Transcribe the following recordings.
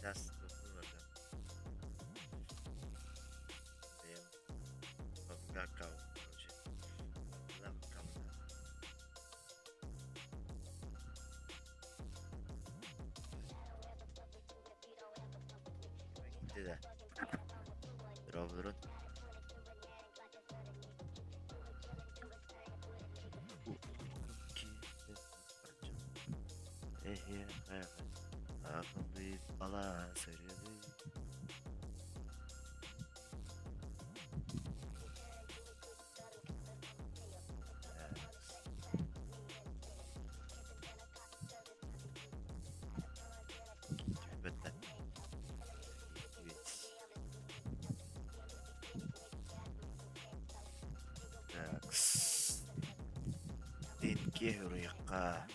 сейчас доkunmadım. Benim Pubg account proje. Lan account. Gitti de. Drop'ların. Aklım bir bala sarıldı. Dinki huriyaka.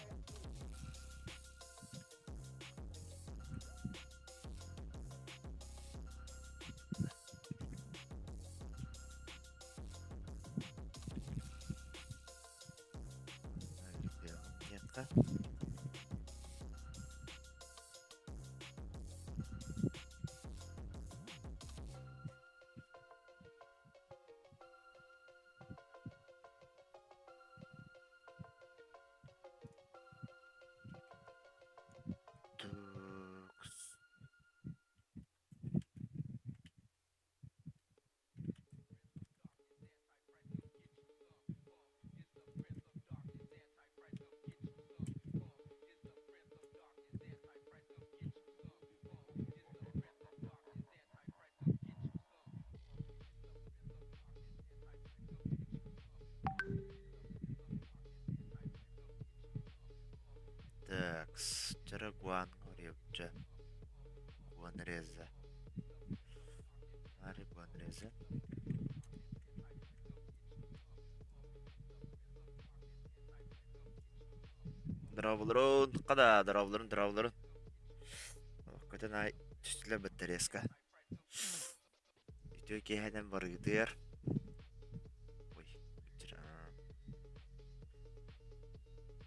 Так, Чарагуан, Репча, Гуанреза. Ари Гуанреза. Дравлерон, када дравлерон. Көтен түстілі біттерескі. Үтіо кейхеден бар үтір.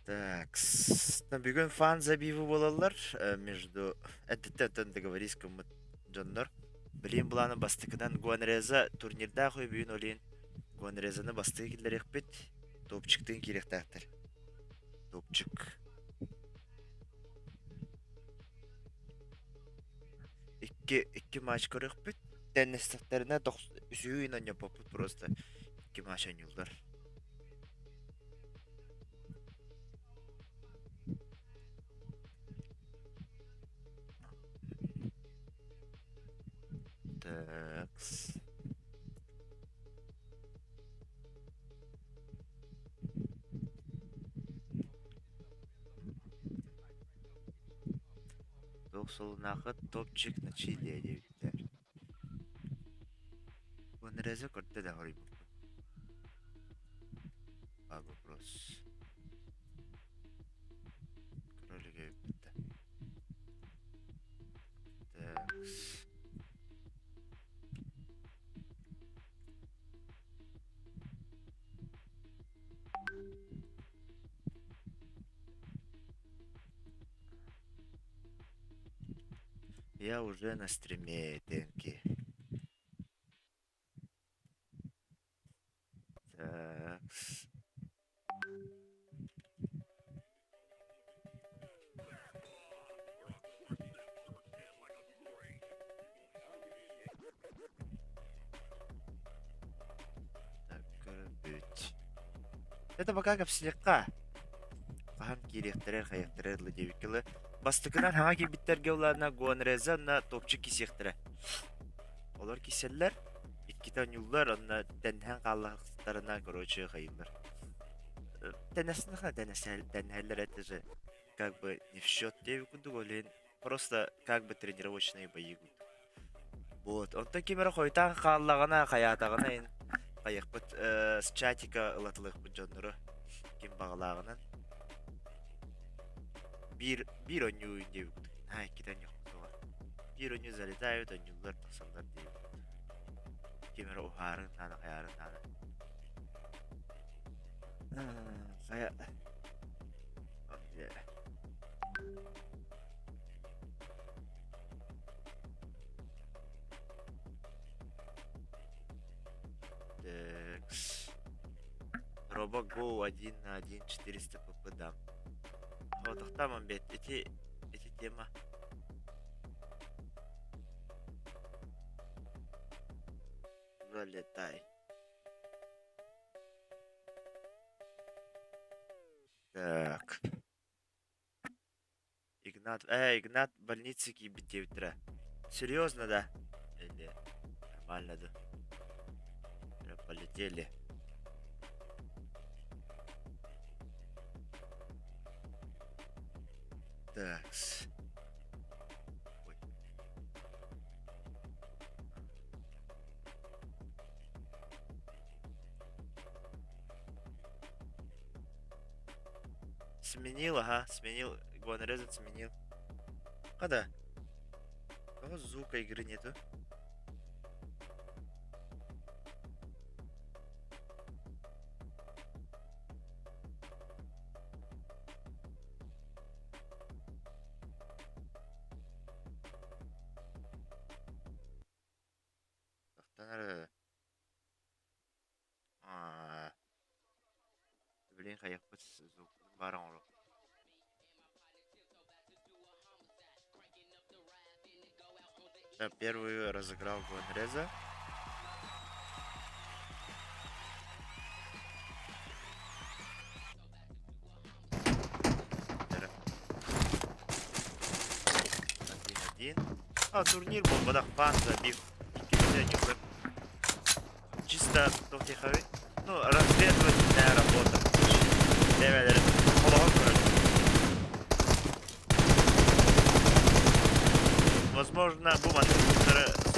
Так, бүгін ФАН-ЗАБИВЫ болалар. Между... Әдетті договорись кімміт жонлар. Білейін бұланы бастықыдан Гуанреза турнирда қой бүйін олейін. Гуанрезаны бастығы келдер екпет. Топчықтың керек тақтыр. Топчық. Iki maç көрек бет. Дәнестіктеріне үсүйін yapapıt просто. 2 maç oynuyorlar. Такс. Солнахат топчик на Чили девиттер. Гуанреза көрді да ғарай бұл. Вопрос. Кролиге бітті. Такс. Я уже на стриме, Тенки. Так. быть. Это пока как слегка. Пахам кирехтерер, хаяхтерер, ладевикилы. Бастыкынан хаңа кибиттерге уларына Гуанреза на топчы кисехтере. Олар киселлер, иткитан юллар, онна дәнhän қаллақтарына, короче, хайыллар. Дәнәхәлләр это же как бы не в счет девикуду, олен. Просто как бы тренировочные бои. Вот, он таки мера хойтан қаллағына, хаятағына, қайықпыт с чатика ылатылық бұд жонлары, кем бағалағынан. Bir oynuyor diye bir ha ikiden yok var. Bir oynuyor залетают, oynuyorlar taksanlar diye. Kemer o harın tane kayarın tane. Kaya. Дроба Go 1 на 1 400 pp дам. Вот там бет эти тема. Залетай. Так. Игнат больницы кибите утра. Серьезно, да? Или нормально, да? Полетели. Такс. Ой. Сменил, ага, сменил. Гонореза сменил. Когда? Какого звука игры нету? Блин, я хоть звук барон. Я первый разыграл Гонреза. Один. А, турнир был, бодах ФАН-ЗАБИВы. Чисто тофтиховый. Ну, разведывательная работа. Возможно, бумага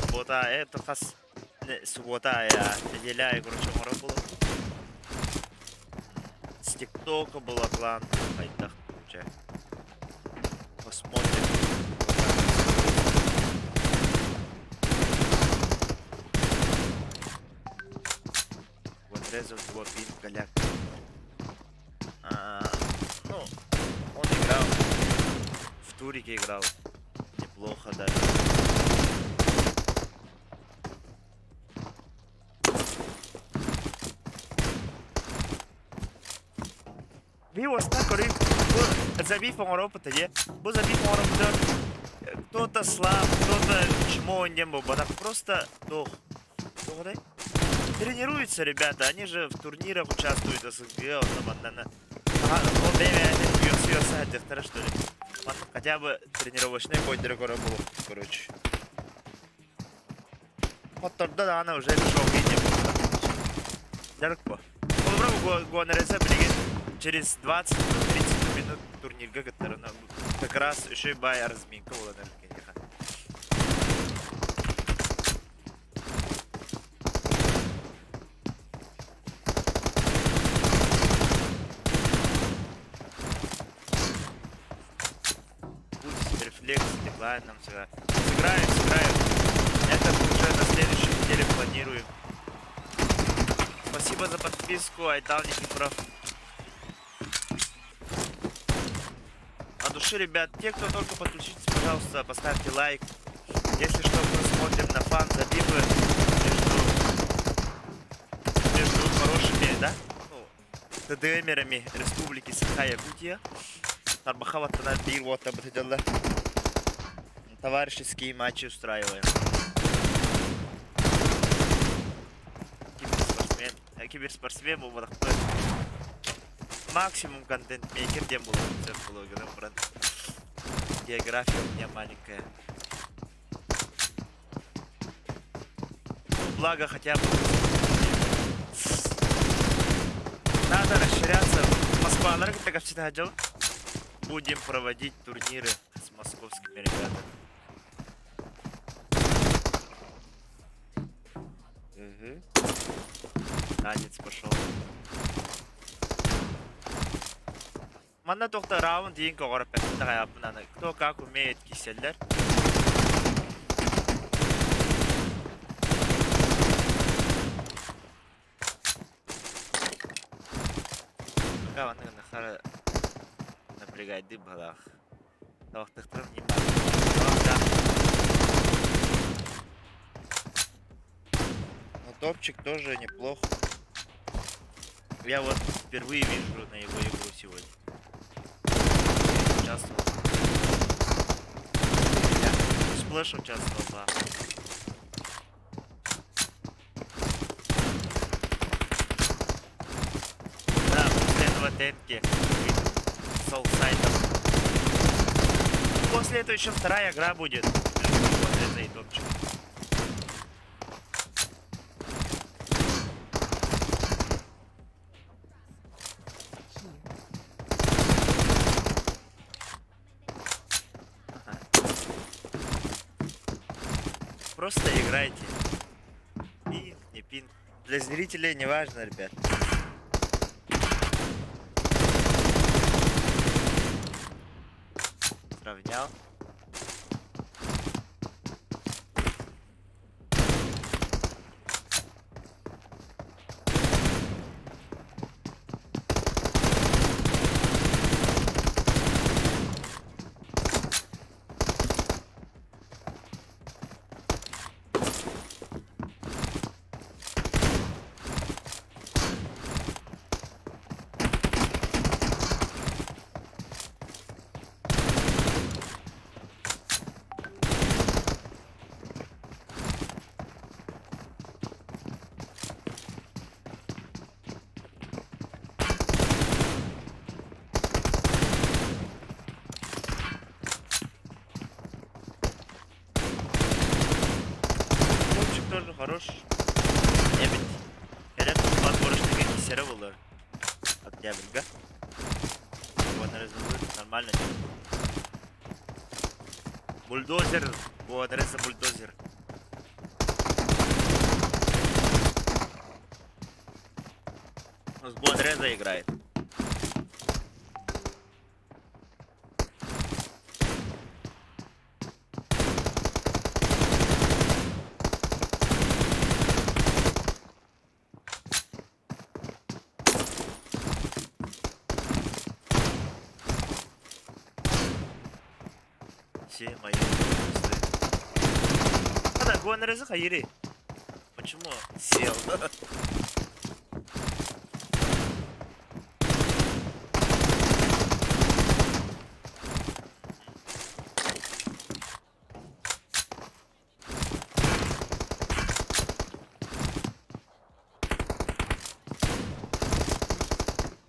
суббота, это хас суббота, я неделя, короче, было. С ТикТока было клан, айтах, короче. Посмотрим. Вот резал его пин голяк. Ну, он играл. В турике играл. Неплохо даже. Вилось так, говорит, забив он ропота, е. Бо забив он ропота. Кто-то слаб, кто-то чмо не был, просто дох. Тренируются ребята, они же в турнирах участвуют, СНГ, что ли. Хотя бы тренировочный бой дорогой был, короче. Вот тогда да, она уже решил видео. Дорого. Гонореза, через 20-30 минут турнир как раз еще и бай разминка была, наверное. Нам сыграем. Это уже на следующей неделе планируем. Спасибо за подписку, Айтал Никифоров. От души, ребят, те, кто только подключитесь, пожалуйста, поставьте лайк. Если что, посмотрим на ФАН-ЗАБИВы между хорошими, да? Ну, TDM-ерами Республики САХА Якутия. Арбахаватана бир вот об это. Товарищеские матчи устраиваем. Киберспортсмен был вот такой. Максимум контент-мейкер, где был блогером. География у меня маленькая. Ну, благо хотя бы. Надо расширяться. Москва, так всегда хотел. Будем проводить турниры с московскими ребятами. Танец пошел. Мана только раунд един когор петта кто как умеет киселлер. Как он нахара напрягает дыбалах. Давай тахтрам не мало. Но топчик тоже неплохо. Я вот впервые вижу на его игру сегодня. Участвовал. Сплэш участвовал, да. Да, после этого тенки с аутсайдом. После этого еще вторая игра будет. Вот это и топчик. Просто играйте. Пинг, не пинг. Для зрителей не важно, ребят. Сравнял. Тоже хорош. Evet. Herhalde kulak borçlu bir kişilere bulur. Октябрьга. Вот резолют. Нормально. Бульдозер. Вот реза бульдозер. С Гуанреза играет. Все мои пустые. А да, Гуанреза Хайри. Почему сел?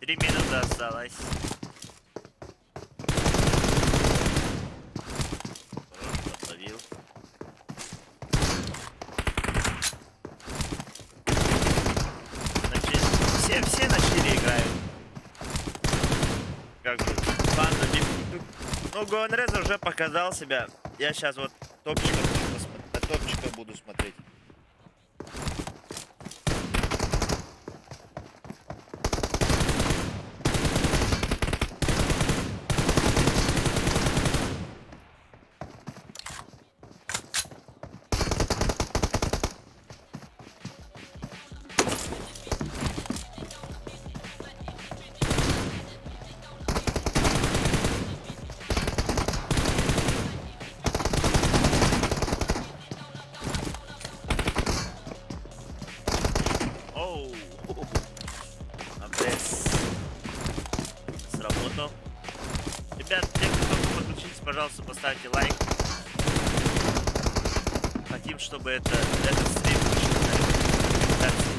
Три минуты осталось. Все на 4 играют. Как бы ФАН-ЗАБИВЫ. Ну, Гуанреза уже показал себя. Я сейчас вот топчика буду смотреть. Сработал. Ребят, те, кто только подключились, пожалуйста, поставьте лайк. Хотим, чтобы этот стрим вышел на рекомендации.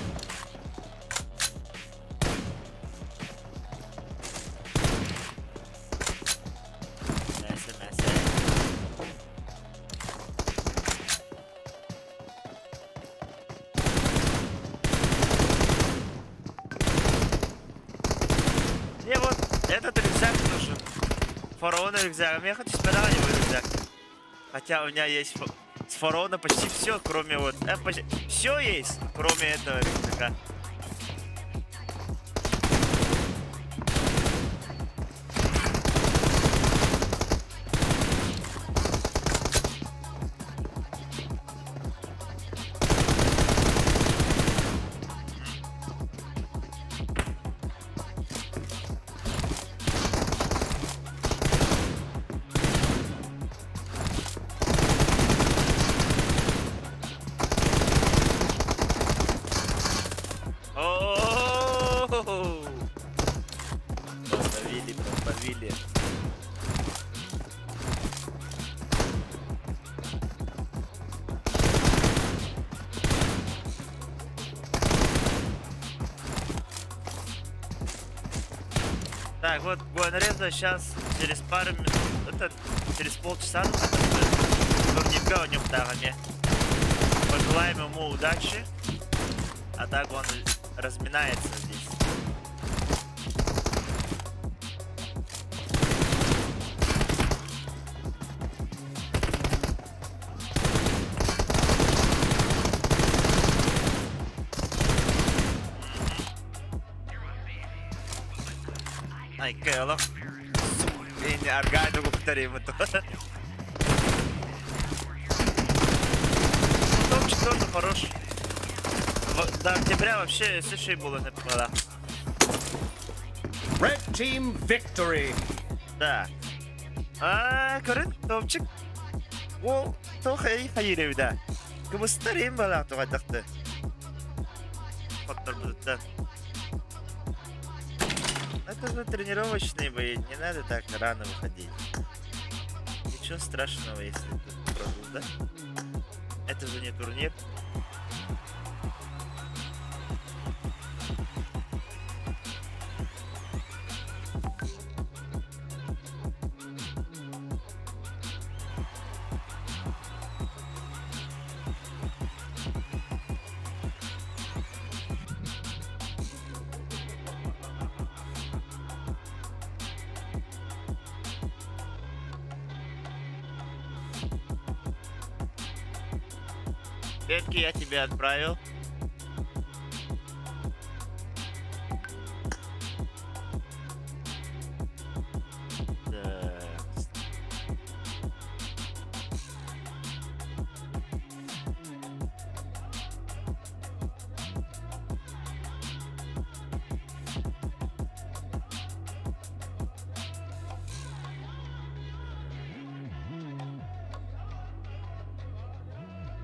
Мне вот этот рюкзак нужен. Фараона рюкзак. Я хочу спидраневый рюкзак. Хотя у меня есть с фараона почти все, кроме вот... все есть, кроме этого рюкзака. Так, вот Гуанреза сейчас через пару минут, это через полчаса турнирга у него втагане. Пожелаем ему удачи. А так он разминается здесь. Ай, Кэлло. И Аргайду повторим это. Топчик тоже хорош. До октября вообще сышей было не попала. Red Team Victory. Да. Корын, топчик. Ол, тохай хайрев, да. Кымыстарим бала тоғайдақты. Хоттар будут. Это же тренировочные бои, не надо так рано выходить. Ничего страшного, если тут продул, да? Это же не турнир. Пепки я тебе отправил.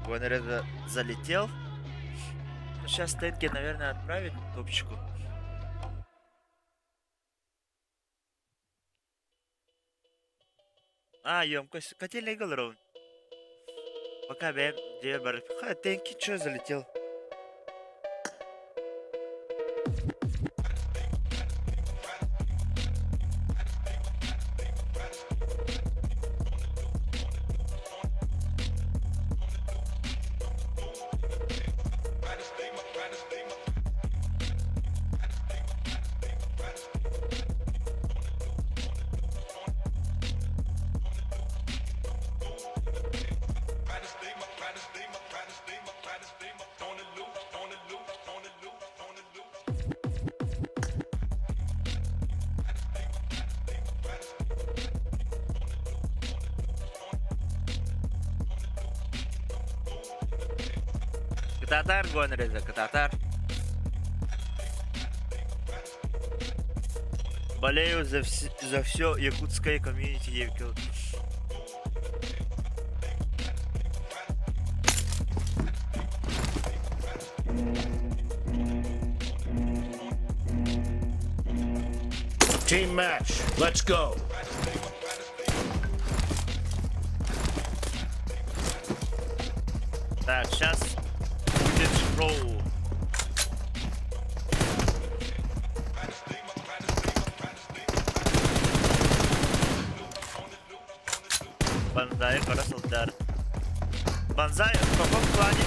Гонореза залетел. Ну, сейчас Тенки, наверное, отправит топчику. Емкость. Котельный голоров. Пока бэм, девер. Тенки чё залетел? Кататар, Гонореза, Кататар. Болею за все якутское комьюнити Евкил. Team match. Let's go. Так, сейчас будет шоу. Банзай, хороший удар. Банзай в каком плане?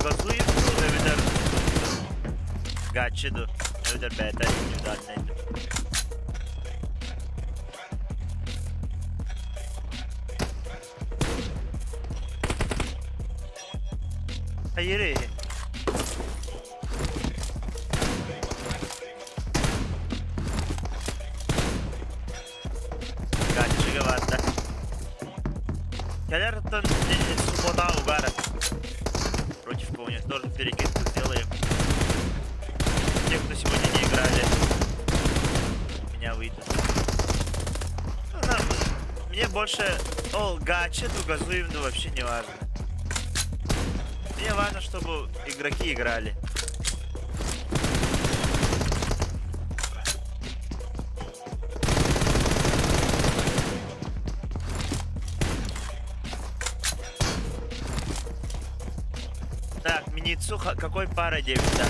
Газует, Эвидер. Гачиду. Эвидер бета индивидуальный. Hayır. Гачи говорят. Келер тон суббота угара. Против кого-нибудь тоже перекидку сделаем. Те, кто сегодня не играли, меня выйдут. Мне больше гачи, газуем, но вообще не важно. Мне важно, чтобы игроки играли. Так, Миницу какой парой 9? Да.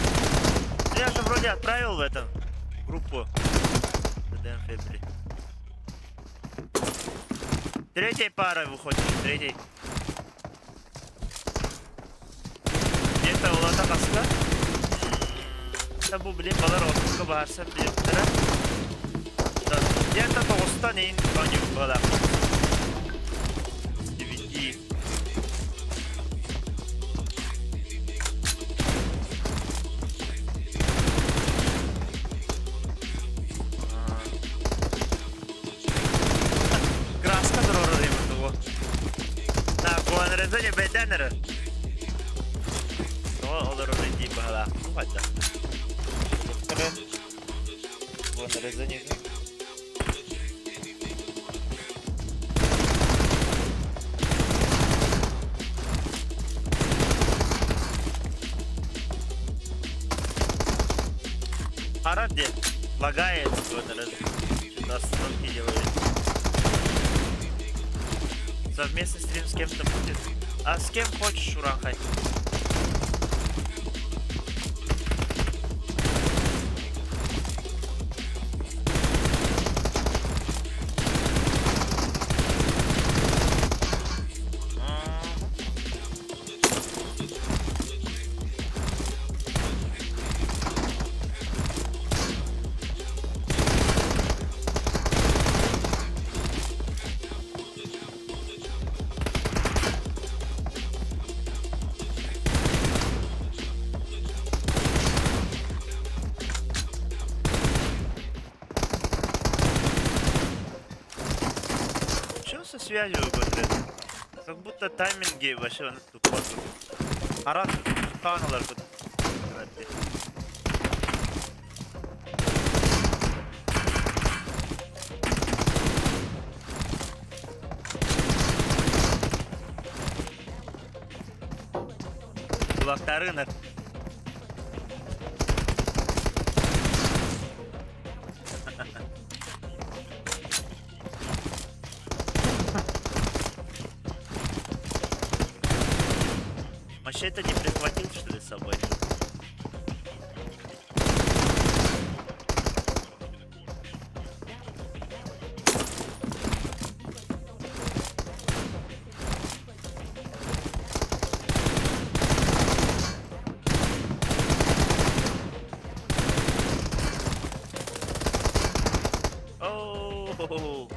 Я же вроде отправил в этом группу. Дэн Фебри. Третьей парой выходит, третий. Где-то у лота каска. Табу, блин, балар отпуска барса, бьёктера. Где-то толста нейн коню была. 9. Краска дорога има того. Да, гуанреза не беденера. Това оларо лети бахала. Хвата. Гуанреза не. Хараде лагает, вот остановки делает. Совместный стрим с кем-то будет. А с кем хочешь, Урахай? Связью выпадет. Как будто тайминги вообще он тупо. Арат таналар тут. Кулактарынар. Мачете не прихватил, что ли, с собой? Оу,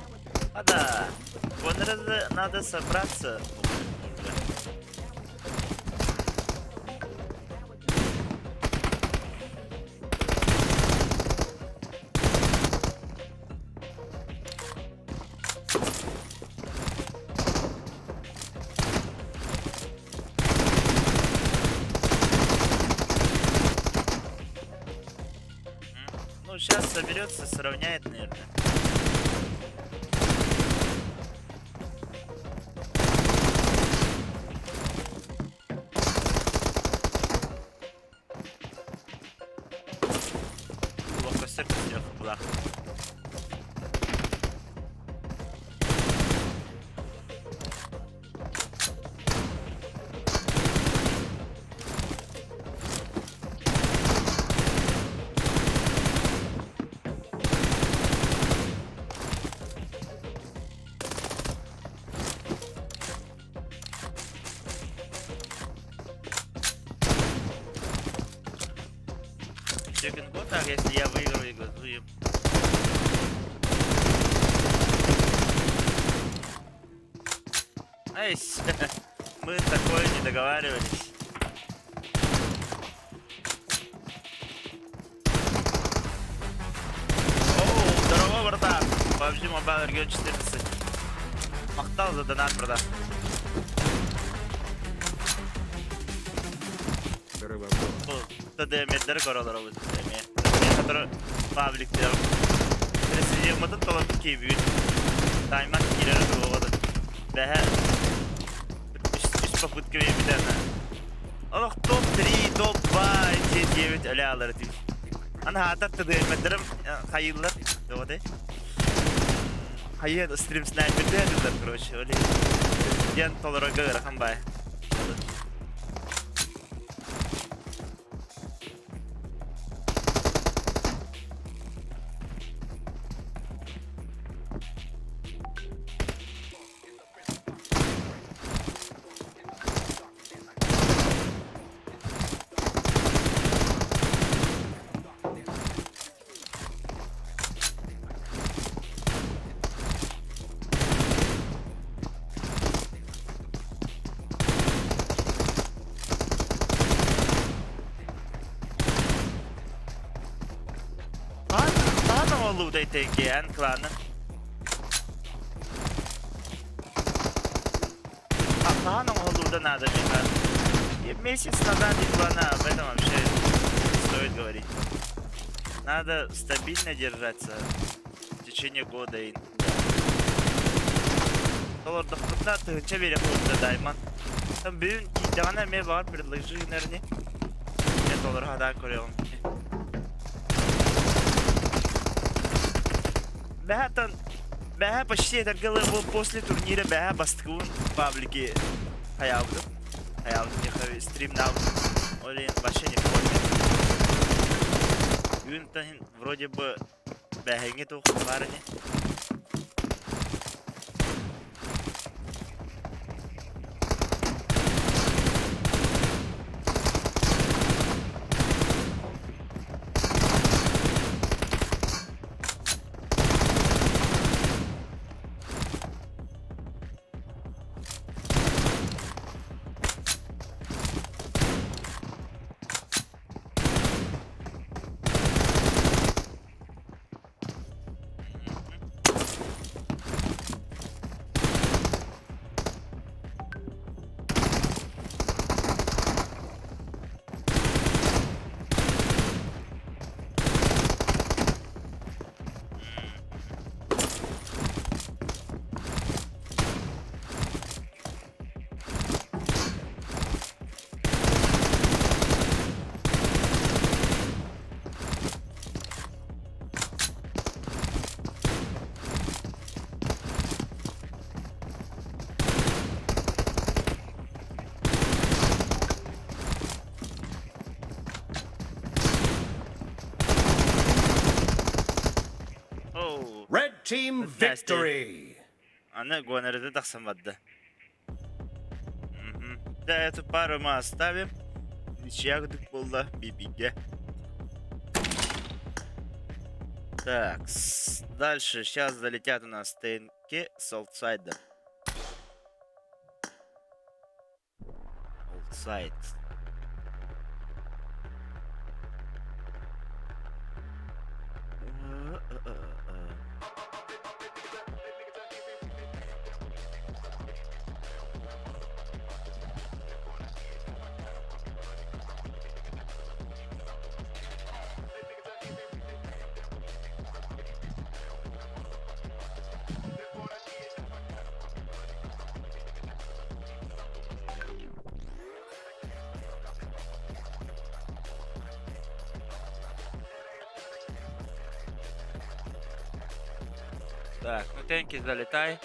а да, надо собраться. Ну, сейчас соберется, сравняет, наверное. Ловко сырка сверху была. TYOKYN год, а если я выиграю и газую. Айс, мы такое не договаривались. Оу, здорово, братан. Pubg Mobile регион 14. Мақтал за донат, брата. TDM дер королар olur TDM. Ne kadar public'ler. Sesini yapmadı talak ki büyük. Time'dan girer doğru. Daha üst pakut gibi bir tane. Allah top 3, top 5, TDM öyle alır diyor. Ana hatta TDM derim hayırlar doğru. Hayır stream sniper derler короче öyle. Yan tolara göre rakam bay. лутай тенген кланы. Ага, луда надо, мне кажется. И месяц назад и клана, об этом вообще не стоит говорить. Надо стабильно держаться в течение года. И Толорда хутна, ты чабере хутна дайман. Там бюн, кидана ме бар, предложи нерни. Я толор хадан кореон. Бэхатан, бэха почти торгалы после турнира бэха бастыкун паблике хаявды. Хаявды нехави стрим навды. Олин вообще не помню. Юнтахин вроде бы бэхэнги тух парни. Red team victory. Она гоноры так самадда. Да, эту пару мы оставим. Ничья была бибиге. Так, дальше сейчас залетят у нас ТНК с аутсайда. Аутсайд. Так, ну тенки залетай.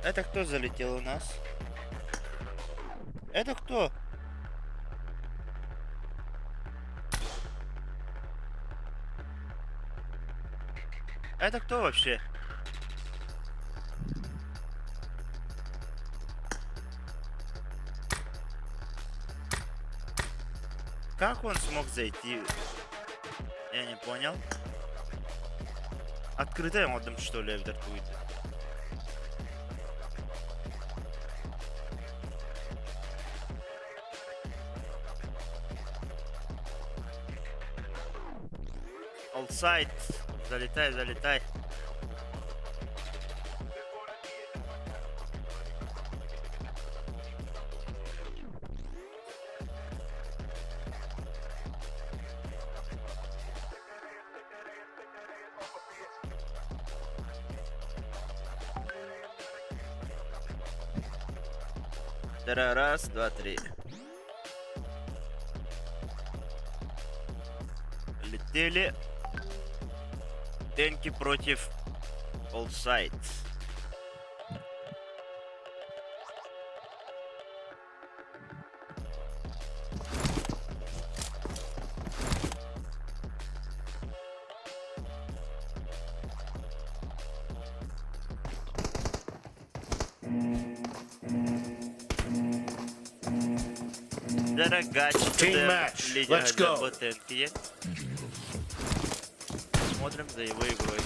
Это кто залетел у нас? Это кто? Это кто вообще? Как он смог зайти? Я не понял. Открытая модом, что ли, это будет? Олсайд. Залетай, залетай. Раз, два, три. Летели. Тенки против Олсайд. GACHI. Team match. Let's go. Смотрим за его игрой.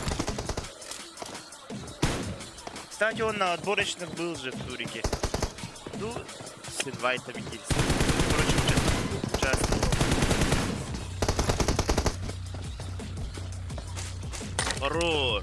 Кстати, он на отборочных был же в турике. Ну, с инвайтами кильцами. Впрочем, участвовал. Хорош.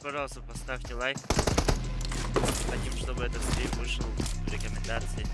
Пожалуйста, поставьте лайк. Хотим, чтобы этот стрим вышел в рекомендации.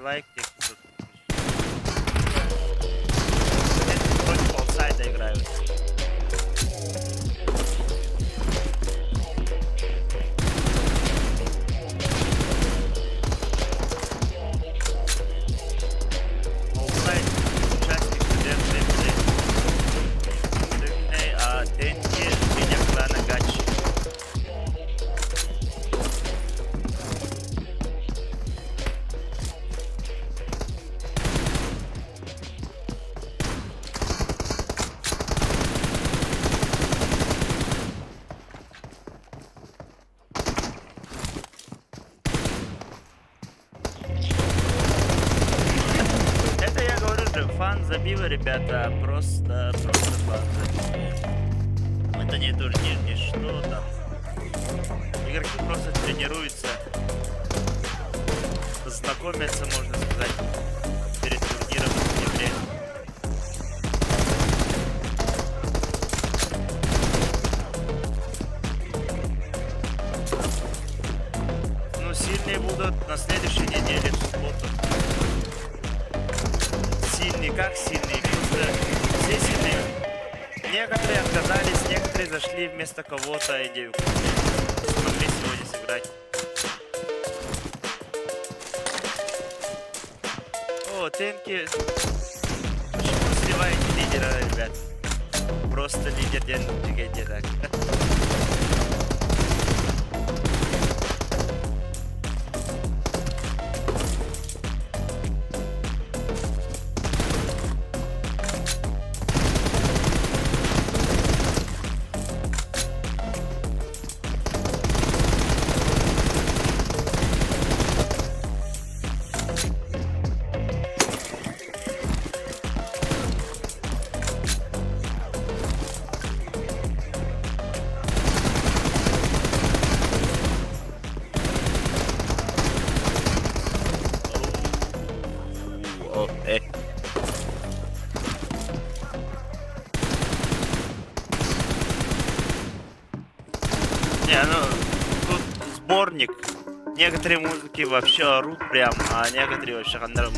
Лайк, те, кто против аутсайда играют. Аутсайд участник TDM, а TNT меня клана GACHI. ФАН-ЗАБИВы, ребята, просто ФАН-ЗАБИВы. Это не турнир, ни что там. Игроки просто тренируются, знакомятся, можно сказать, перед турниром в игре. Ну, сильные будут на следующей неделе, в субботу. Сильные, как сильные, просто все сильные. Некоторые отказались, некоторые зашли вместо кого-то и смогли сегодня сыграть. О, TYOKYN. Почему сливаете лидера, ребят? Просто лидерден дегенде так. Не, ну, тут сборник. Некоторые музыки вообще орут прям, а некоторые вообще хандар.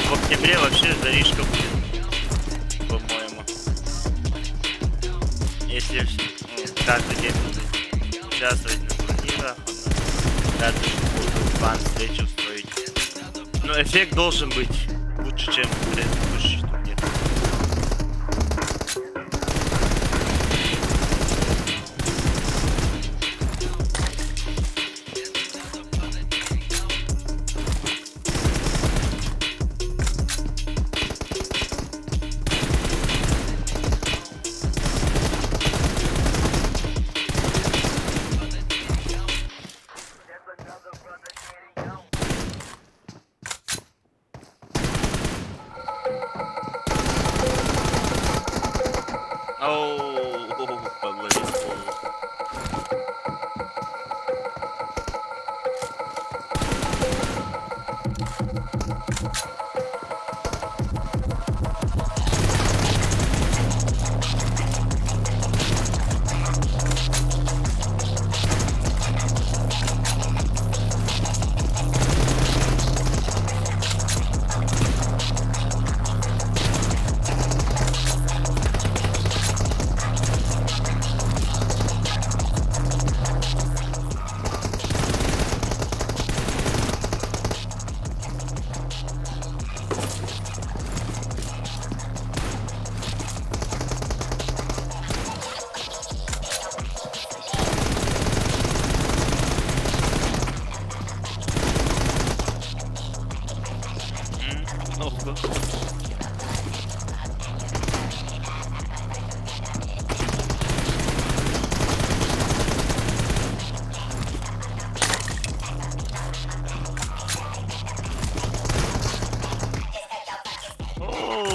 В октябре вообще жаришка будет, по-моему. Если каждый день буду участвовать на турнирах, даже буду фан-встречу устроить. Но эффект должен быть лучше, чем предыдущий турнир.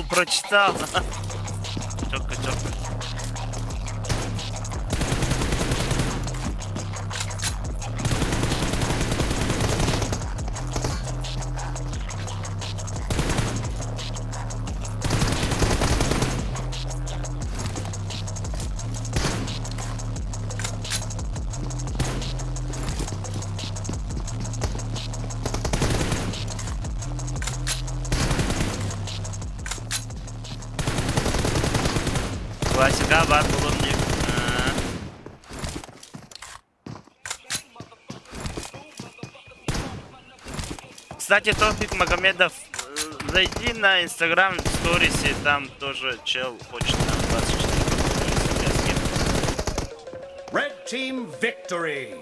Прочитал. Тёка. Классика бар булынник. Кстати, Тофик Магомедов, зайди на Инстаграм в сторисе, там тоже чел хочет нам 24. Red Team Victory.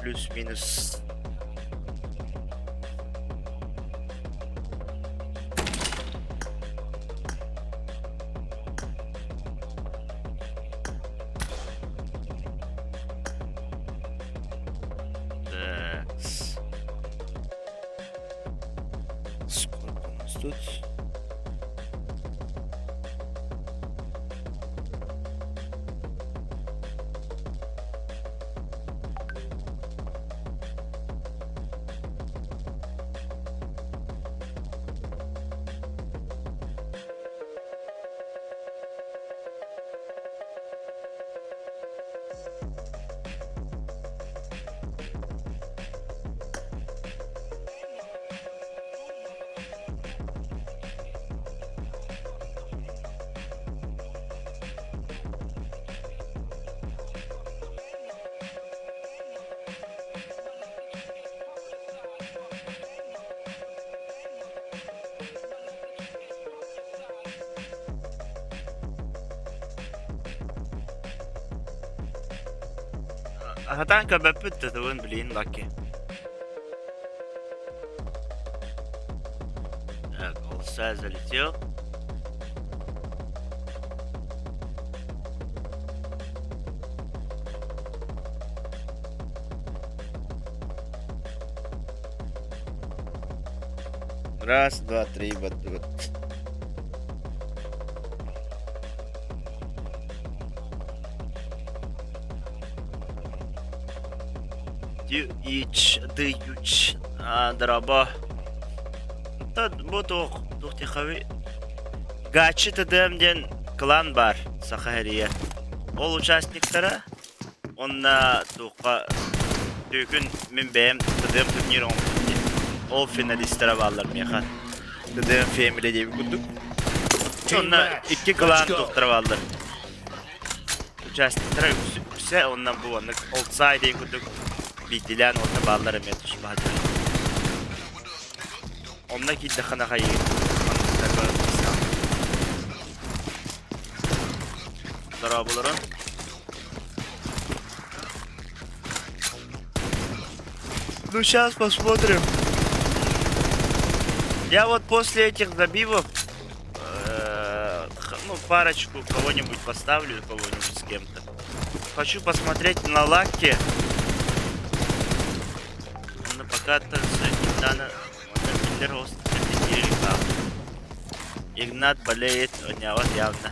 Плюс-минус. тут. Хатан кабапыт тетуын блин лаки. Так, олса залетел. Раз, два, три, вот. Дыюч, драба. Bu тухтихави. GACHI TDM клан бар, САХА. Ол участниктары, онна тухка TYÖKYN мен бәем TDM турнир оңды. Ол финалисттері балар меха. TDM Family deyip күндік. Онна 2 клан тухтары балар. Участниктары үксе, онна bu онна outside deyip күндік. Bildilen onunla bağları metuş bahadır. Onunla ki dakana kayı. Darabuların. Ну сейчас посмотрим. Я вот после этих забивов ну парочку кого-нибудь поставлю, кого-нибудь с кем-то. Хочу посмотреть на лаки. Пока-то Игнат болеет, у него явно.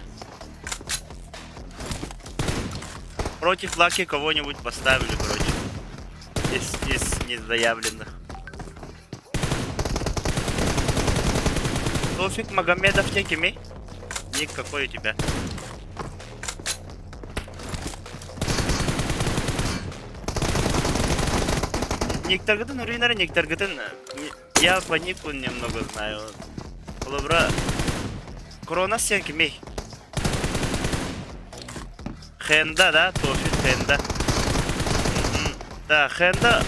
Против лаки кого-нибудь поставили против. Из незаявленных. Тофик Магомедов Текими. Ник какой у тебя? Некоторые нуринары, некоторые я по нику немного знаю. Лобра Корона сенкими. Хенда, да, тофит хенда. Да, хенда.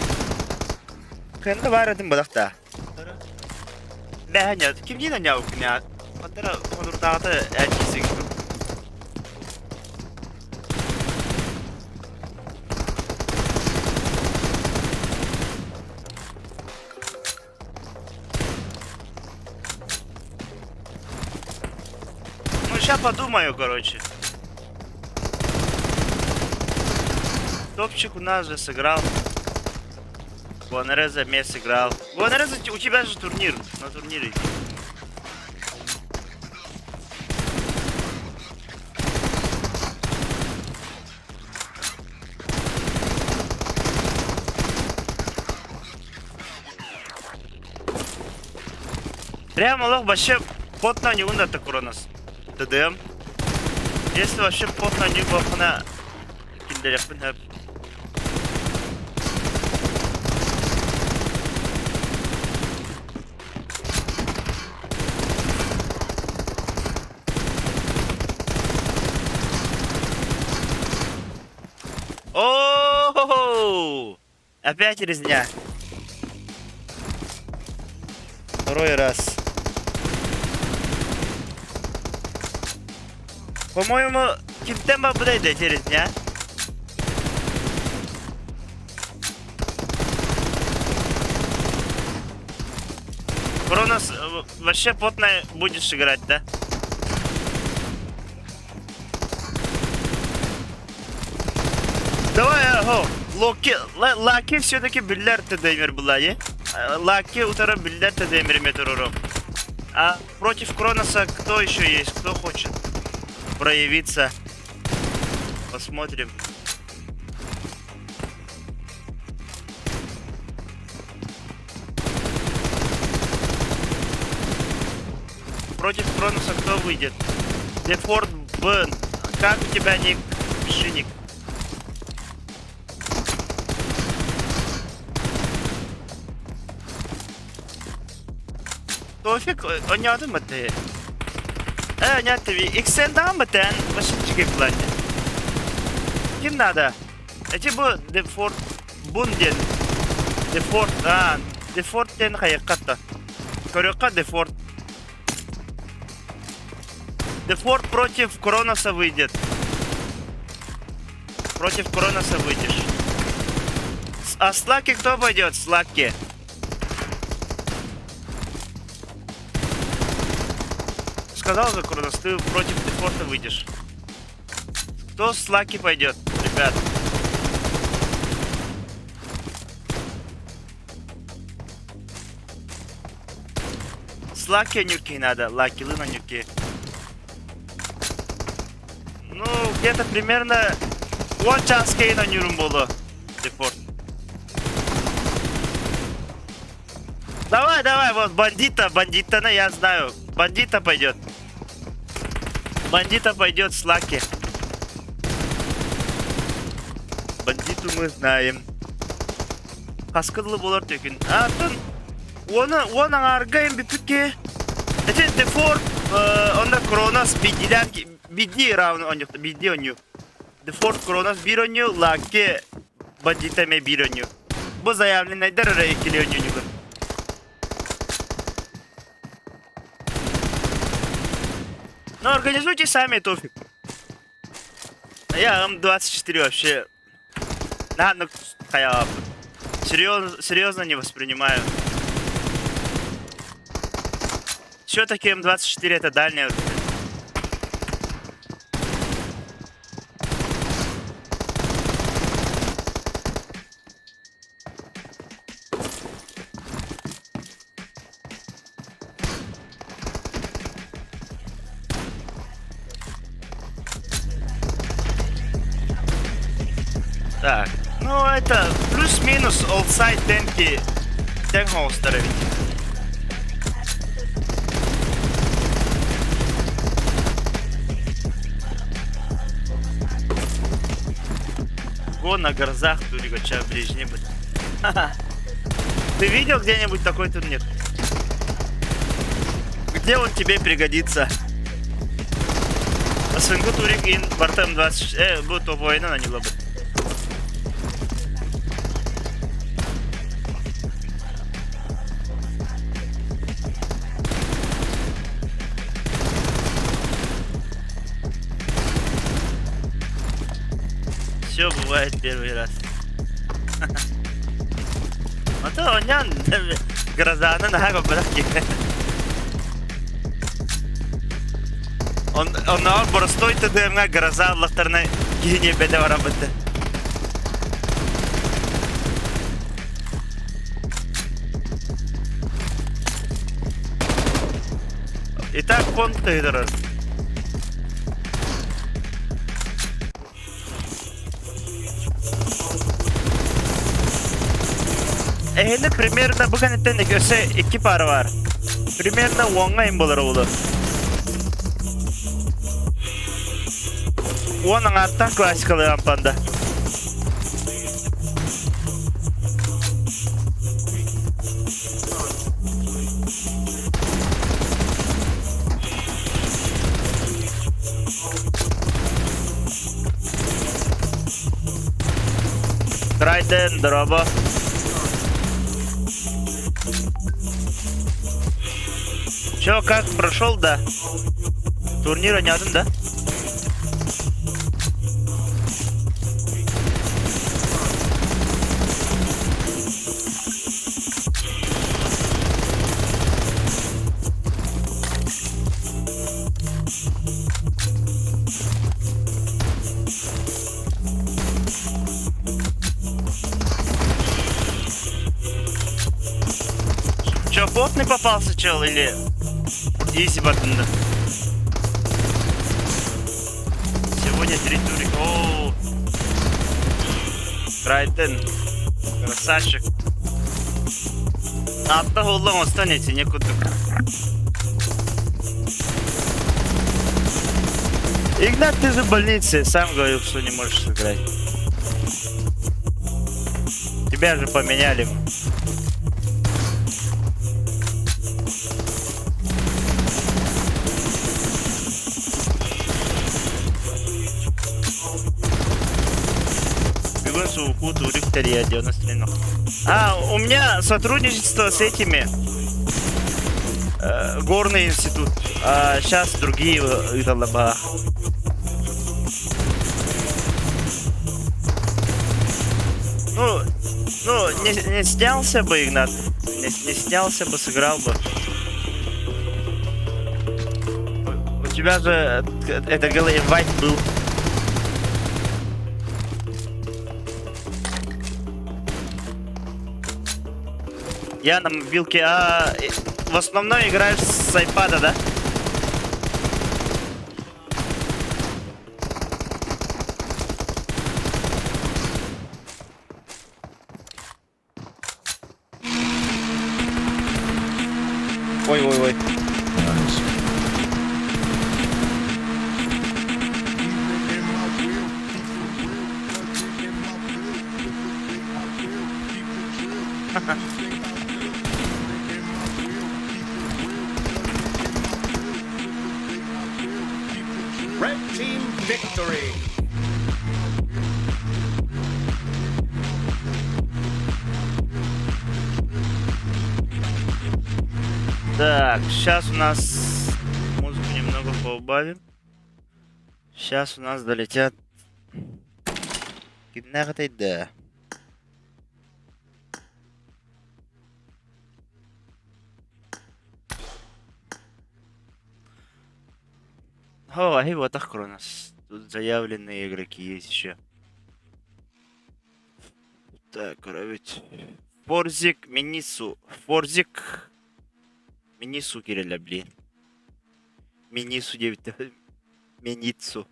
Хенда варадым балахта. Да, нет, кем не нанял меня. Пантера конуртата әкесің. Сейчас подумаю, короче. Топчик у нас же сыграл. Гуанереза мне сыграл. Гуанереза, у тебя же турнир. На турнире иди. Прямо лох вообще потно не унда так у нас. TDM. Если вообще потно не бахна киндерепен хеп. О-хо-хо! Опять резня. Второй раз. По-моему, Кимтема будет резня. Кронос вообще потно будешь играть, да? Давай, ого, лаки все-таки биллер TDM была, е? Лаки утара биллер TDM метрором. А против Кроноса кто еще есть? Кто хочет проявиться? Посмотрим. Против Кроноса кто выйдет? Дефорт Б. Как у тебя ник? Пиши ник. Тофик, oynadı mı te? Oynadı tabii. İkisinden daha mı ten? Başım çıkıyor falan. Kim nerede? Bu Defort Bunden. Defort, Defort ten hakikaten. Корёка Дефорт. Дефорт против Кроноса выйдет. Против Кроноса выйдешь. А с Лаки кто пойдет? С Лаки. Сказал же Кронос, ты против Дефорта выйдешь. Кто с Лаки пойдет, ребят? С Лаки нюки надо, Лаки, лына нюки. Ну, где-то примерно 1 час кейна нюрум было. Дефорт. Давай, вот бандита, я знаю. Бандита пойдет. Бандита пойдет с Лаки. Бандиту мы знаем. Хаскадлы болар TYÖKYN. Оны аргайым бипике. Это Дефорт, онда Кронос бидди раунд онюк, бидди онюк. Дефорт Кронос бир онюк, Лаки бандита ме бир онюк. Бу заявленныйдар экили онюк. Ну, организуйте сами, Тофик. Я М24 вообще... Ладно, серьезно не воспринимаю. Все-таки М24 это дальняя. Так, ну это плюс-минус олдсайд темки технолстера ведь. Го на горзах туригача ближний будет. Ты видел где-нибудь такой турнир? Где он тебе пригодится? Асынгу турик ин бартам 20 bu top oyunu на быть. Все бывает первый раз. А то он грозаны на браке. Он на простой TDM гроза лахтарна гине беда работа. Итак, пункты раз. Ehli примерно bugün ettiğinde göse 2 para var. Примерно 10'a imbolar oldu. 10'un arttan klasikalı rampanda. Трайден, дроба. Чё, как прошел, да? Турнира не один, да? Чё, бот не попался, чел, или... Изи бартында. Сегодня 3 турик. О, Крайтен. Красавчик. Атта холлон останете некуда. Игнат, ты же в больнице. Сам говорил, что не можешь сыграть. Тебя же поменяли. У меня сотрудничество с этими. Горный институт. А сейчас другие идолоба. Ну, не снялся бы, Игнат. Не снялся бы, сыграл бы. У тебя же это инвайт был. Я на мобилке, в основном играешь с айпада, да? Ой. Red team victory. Так, сейчас у нас музыку немного поубавим. Сейчас у нас долетят. Да. О, вот так у нас. Тут заявленные игроки есть еще. Так, ведь Форзик, Минису. Форзик. Минису кереле, блин. Минису 9. Миницу.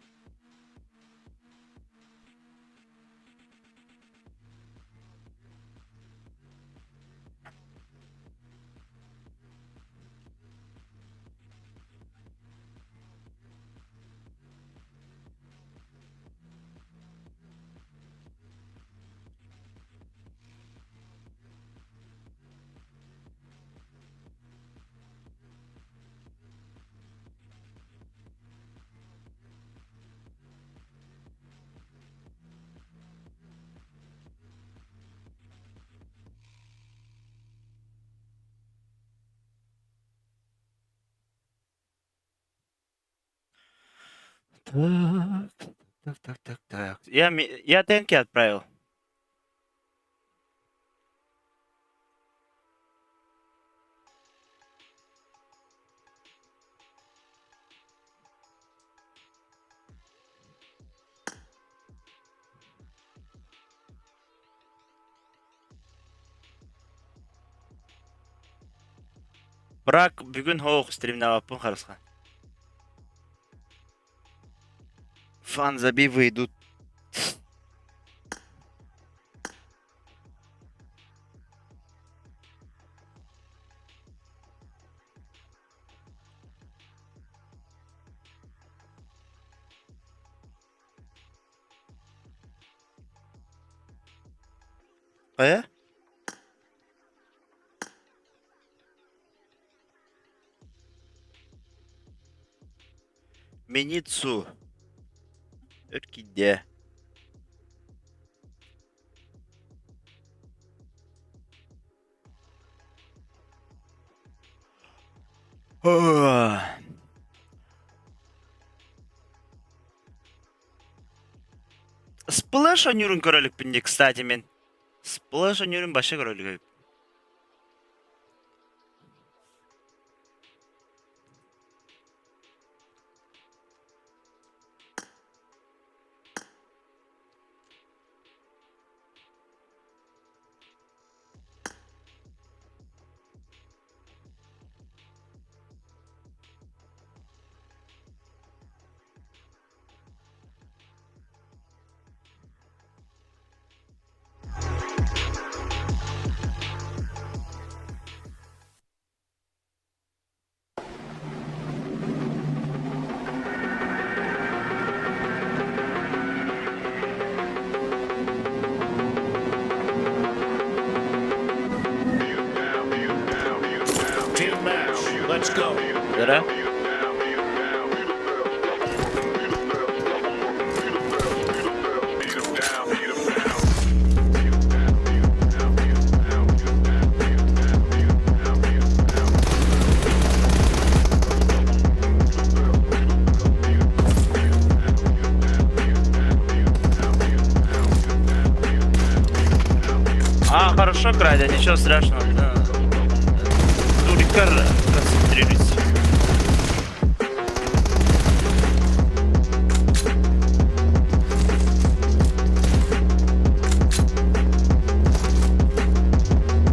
Так. Я ТНК отправил. Бірақ бүгін хоқ стримнаваппын қарысқа. ФАН-ЗАБИВЫ идут. Миницу. Өркиде. Сплэш ойнырын көрөлік пінде, кстати, мен. Сплэш ойнырын башы көрөлік. Let's go. Да? А, хорошо, Крайда, ничего страшного. Да. Турикар, концентрируйся.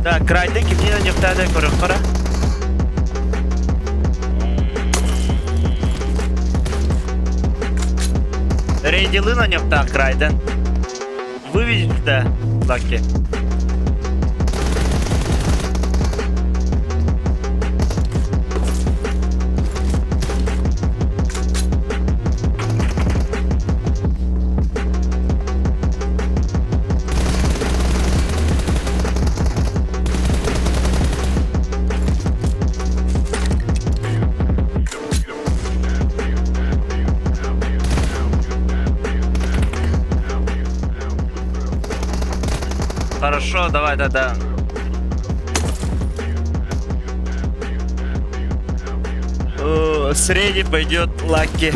Так, Крайда, кипнина не втадай, пора. Рейдилы на нем так, Крайда. Выведите, да, лаки. Хорошо, давай, да. Средний пойдет Лаки.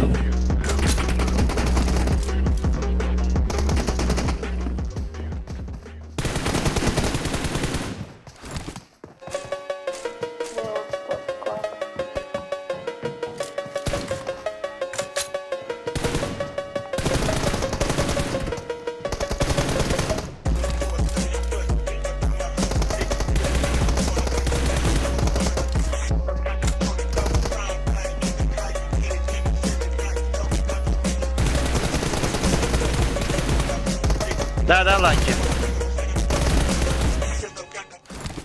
Да, Лаки.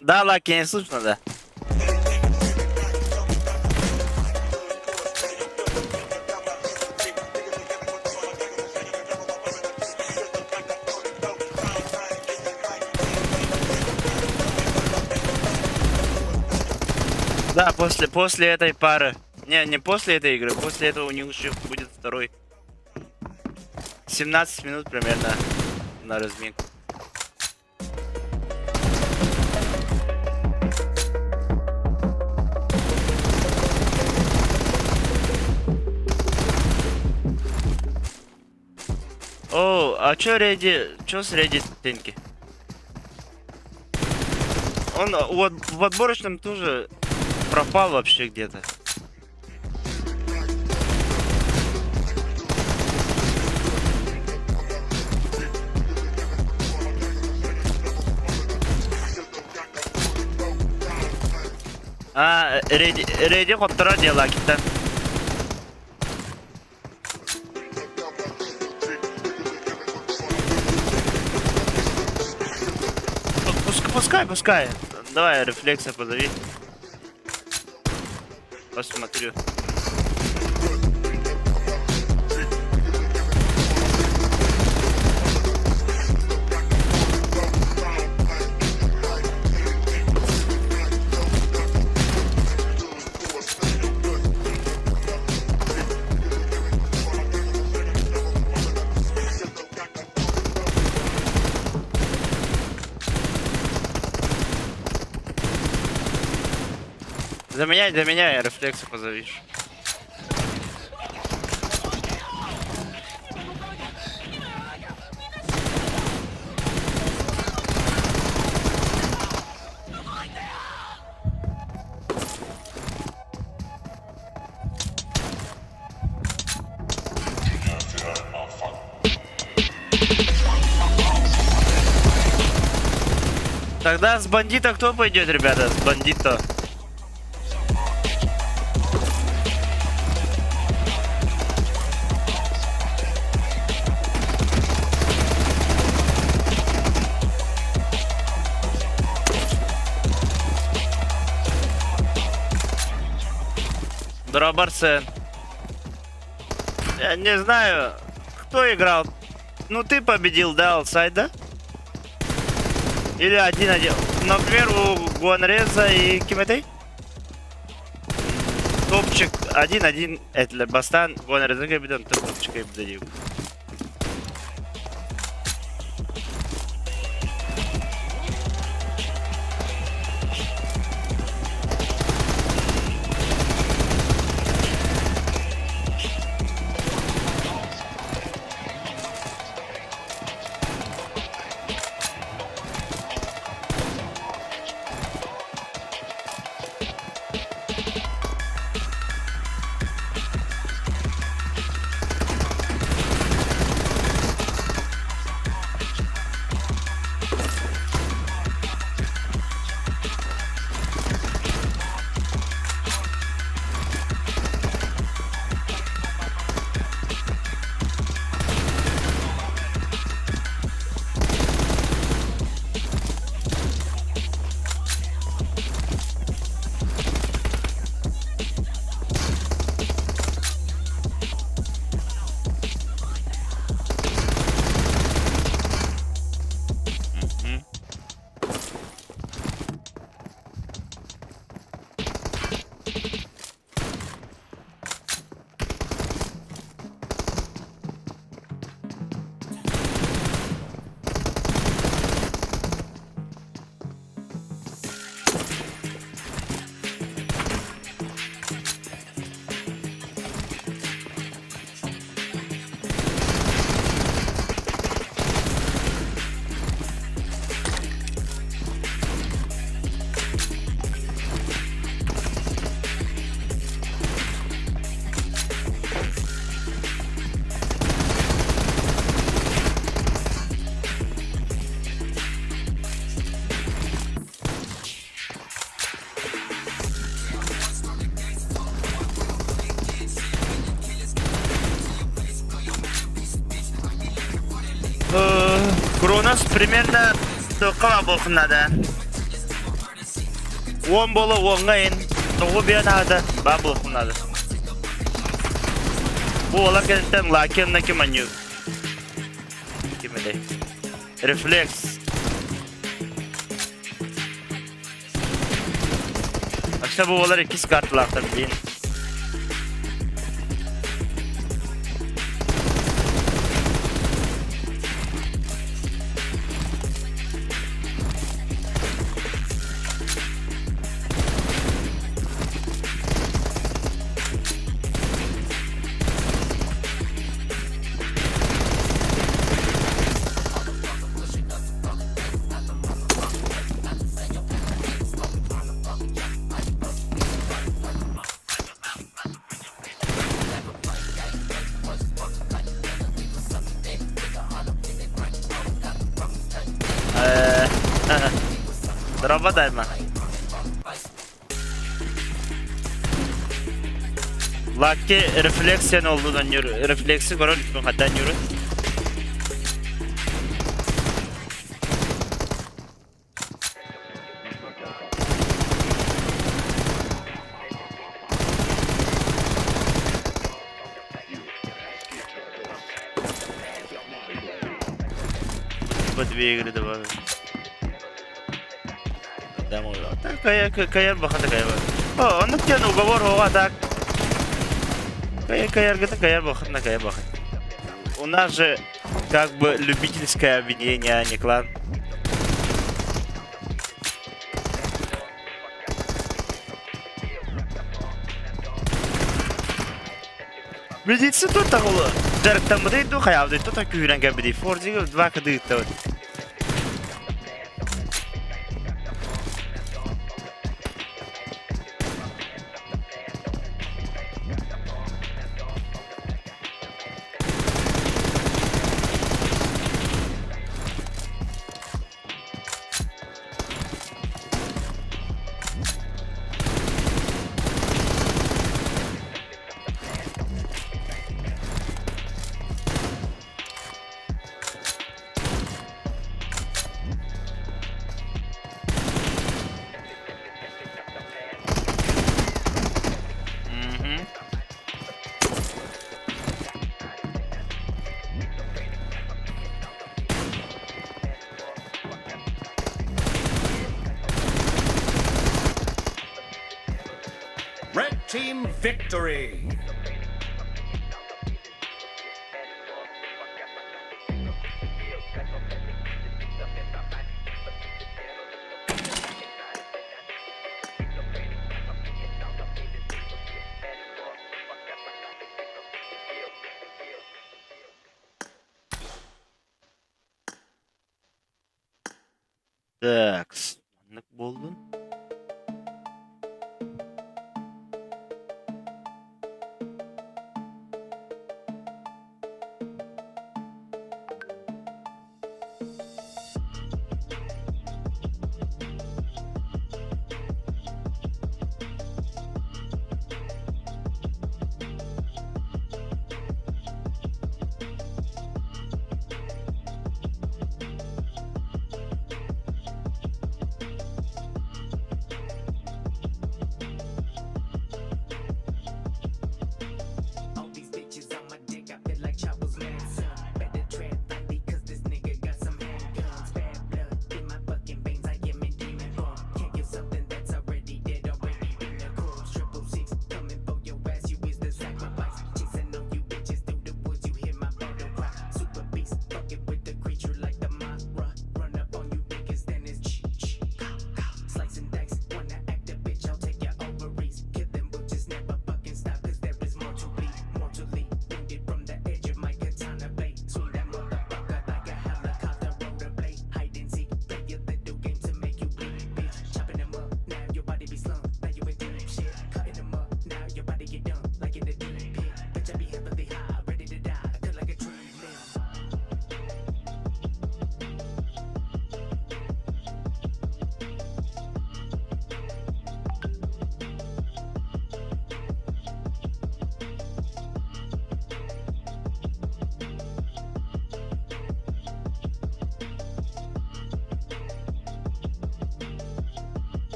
Да, Лаки, не слышно, да. Да, после этой пары. Не после этой игры, после этого у них еще будет второй. 17 минут примерно на разминку. О, а чё с Реди Тенки? Он вот в отборочном тоже пропал вообще где-то. А, Реди хоттора дела киттен. Пускай. Давай, рефлекса позови. Посмотрю. За меня я рефлексы позовишь. Тогда с бандита кто пойдет, ребята? С бандита. Дробарсен. Я не знаю, кто играл. Ну ты победил, да, Алсайд, да? Или 1-1. Например, у Гуанреза и Киметей? топчик 1-1 etler. Bastan Goner'e bir de topçuk bir de diyor. Kronos примерно тоққа болғанада. 10 болы 10-ға ен. Тоғы бейанады. Ба болғанады. Бұл олар кәдеттен лакенна кеманю. Кемеде. Рефлекс. Акша бұл олар 2 картылақтан дейін. Работает. Лаки рефлексия olduğundan yürü. Refleksi görür lütfen hatta yürü. Bu две игры добавил. Каяр бахата каяр. О, он тян уговор होगा так. Каяр где-то каяр бахата каяр бахат. У нас же как бы любительское объединение, а не клан. Видите, тут так было. Жарк там будет, ну хаяв, тут так кюрен габди. Фордига 2 кады то. victory. Так, anlık buldun.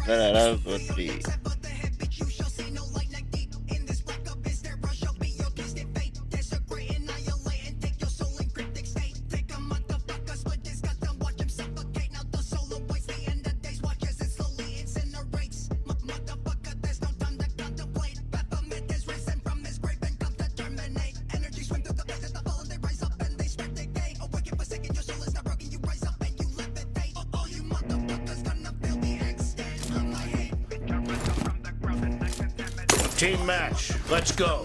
Работает. Team match. Let's go.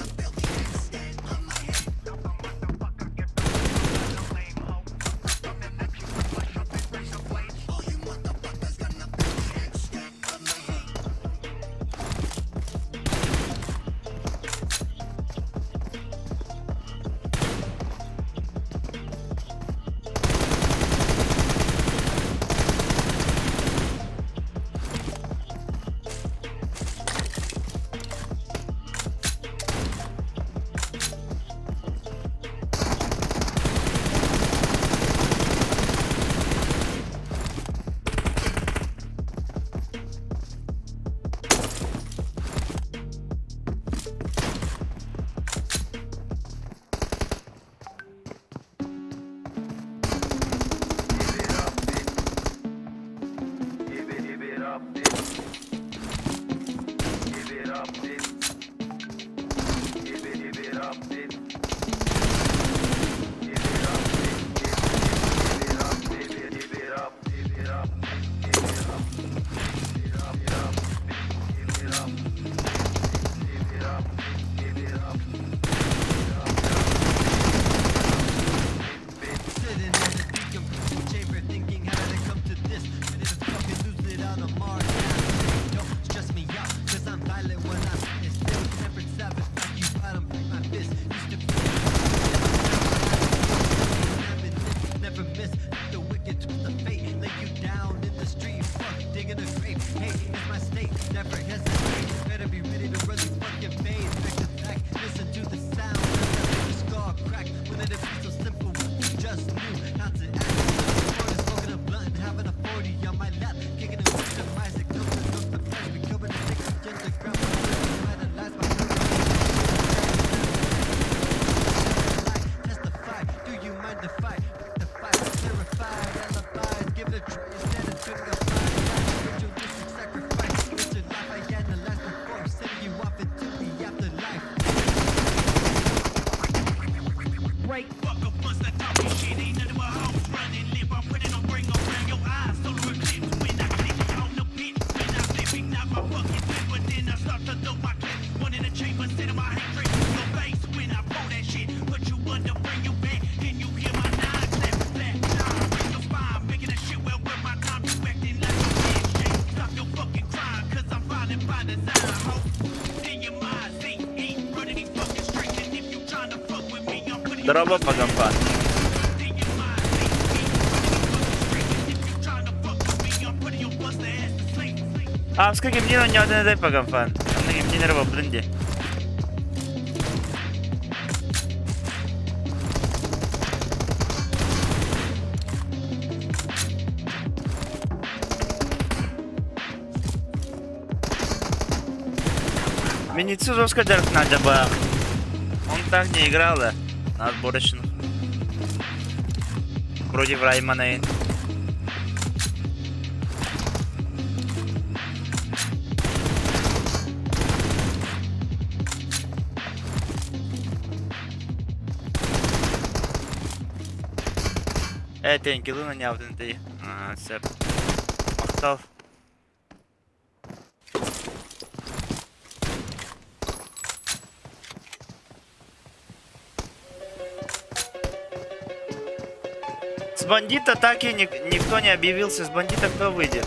Дроба по гамфан. Авска гимнин не один дай по гамфан. На гимнин рыба блинди. Миницу жестко держит надо бы. Он так не играл, да? На отборочных. Против Раймана. Тенки луна не автонты. Ага, сеп. Махтал. С бандита так и никто не объявился. С бандита кто выйдет?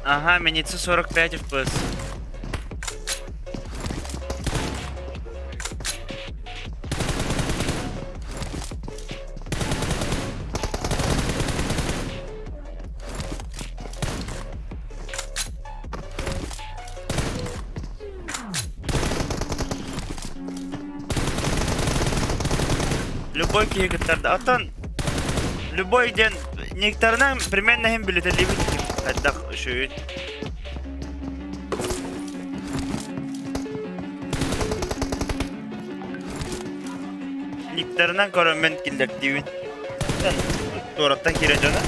Ага, миницу 45 FPS. Любой кигатарда. Атан любой день некоторым примерно им билеты ливит. Отдах шует. Некоторым коромент килдак дивит. Торатта кирежана.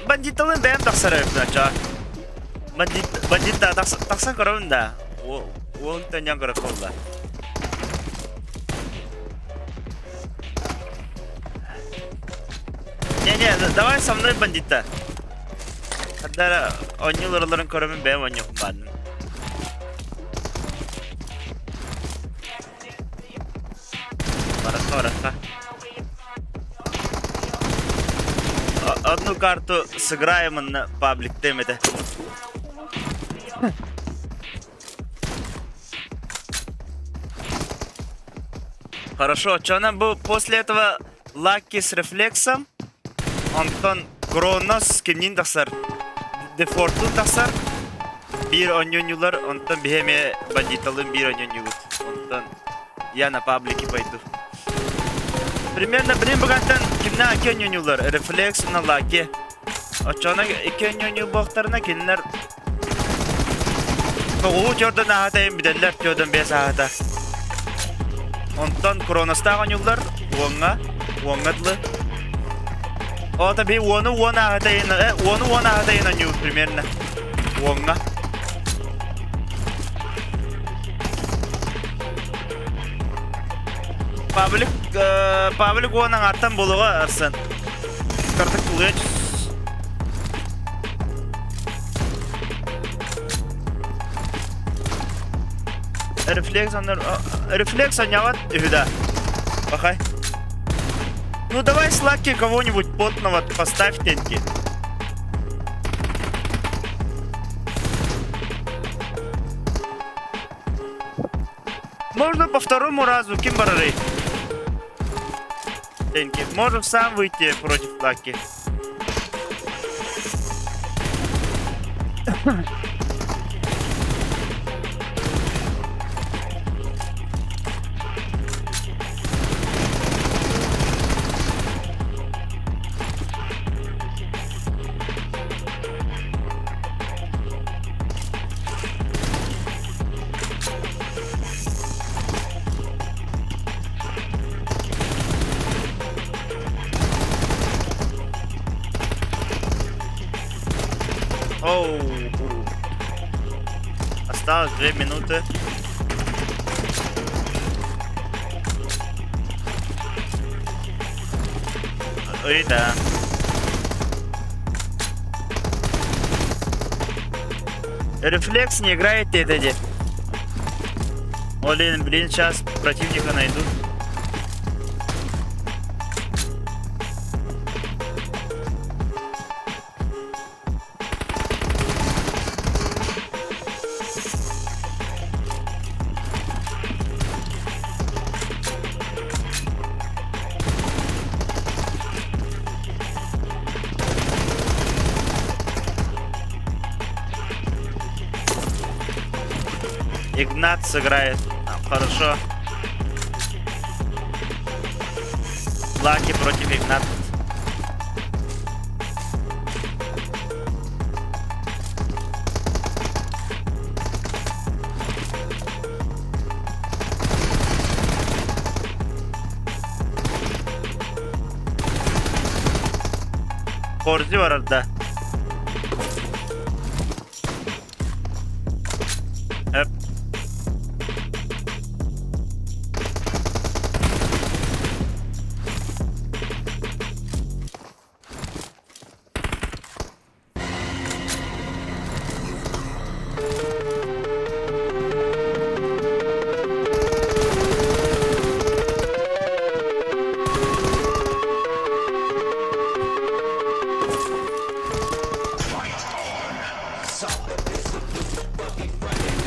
Бандиталын бәм тақсарайып нача. Бандитта тақсан қарауында. Ол тәнен қарап қолда. Не, давай со мной бандита. Когда они лорларын қарауын бәм он юқмадын. Барақа. Одну карту сыграем на паблик темете. Хорошо, что нам был после этого Лаки с рефлексом, Антон Кронос с кемнин тахсар, Дефортун тахсар, бир оньонюлар, Антон бихеме бандиталым бир оньонюлут, Антон я на паблике пойду. Примерно блин багатан кимна оньонюлар, рефлекс на Лаки, Очона оньоню бохтарна кинлер. Кого Jordan ahata им биделлер тёдан бес ahata. Онтон Кроностаган юллар уонгадлы. О таби уону ahata ина ню примерно. Уонга. Паблик уонан артан болуга арсан. Картак тулыч. Рефлекс оняват иуда. Пахай. Ну давай с Лаки кого-нибудь потного поставь тенки. Можно по второму разу кимбарары. Тенки. Можешь сам выйти против Лаки. Оу. Осталось 2 минуты. Ой, да. Рефлекс не играет, Теди. Олин, блин, сейчас противника найдут. Игнат сыграет. Хорошо. Лаки против Игната. Корзи var orada. Hep.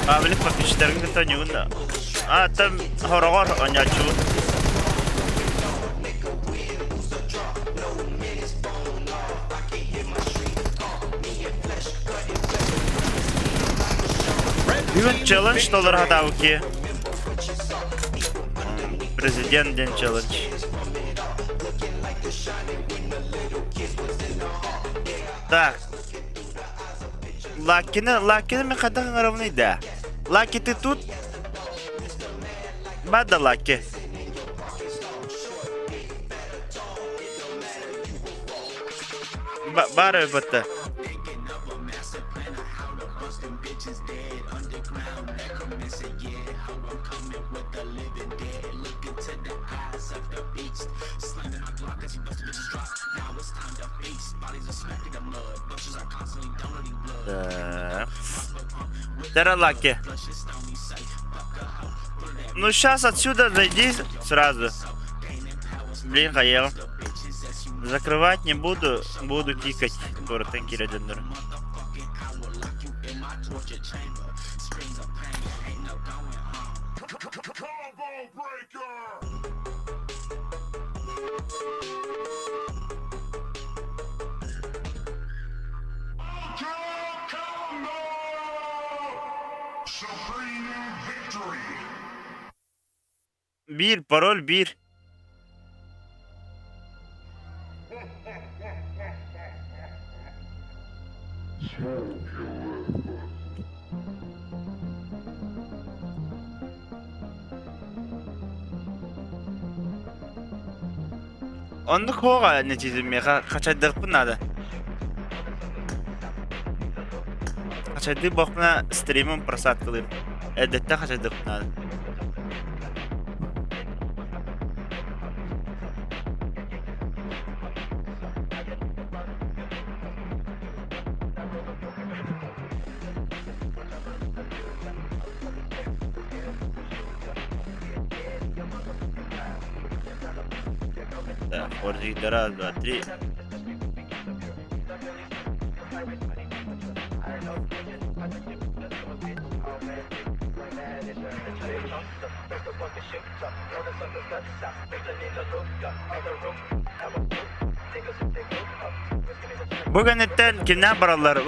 Ablik pakışlarını tanıyor da. Tam horor oynayacağım. Bugün challenge dolar hata ki. Президент'den challenge. Так. Лакины мы когда равны, да. Лаки ты тут? Бада Лаки. Бары бата. Дара Лаки. Ну сейчас отсюда зайди сразу. Блин, хаел. Закрывать не буду, буду кикать. Коротенький легендар. Bir, parol bir. Onu koğa ne çizim ya? Kaçadık bu nada? Kaçadık bakma stream'im prasat kılır. Edette kaçadık bu nada? Форзик, раз, два, три. Bugün etten kimden baralar?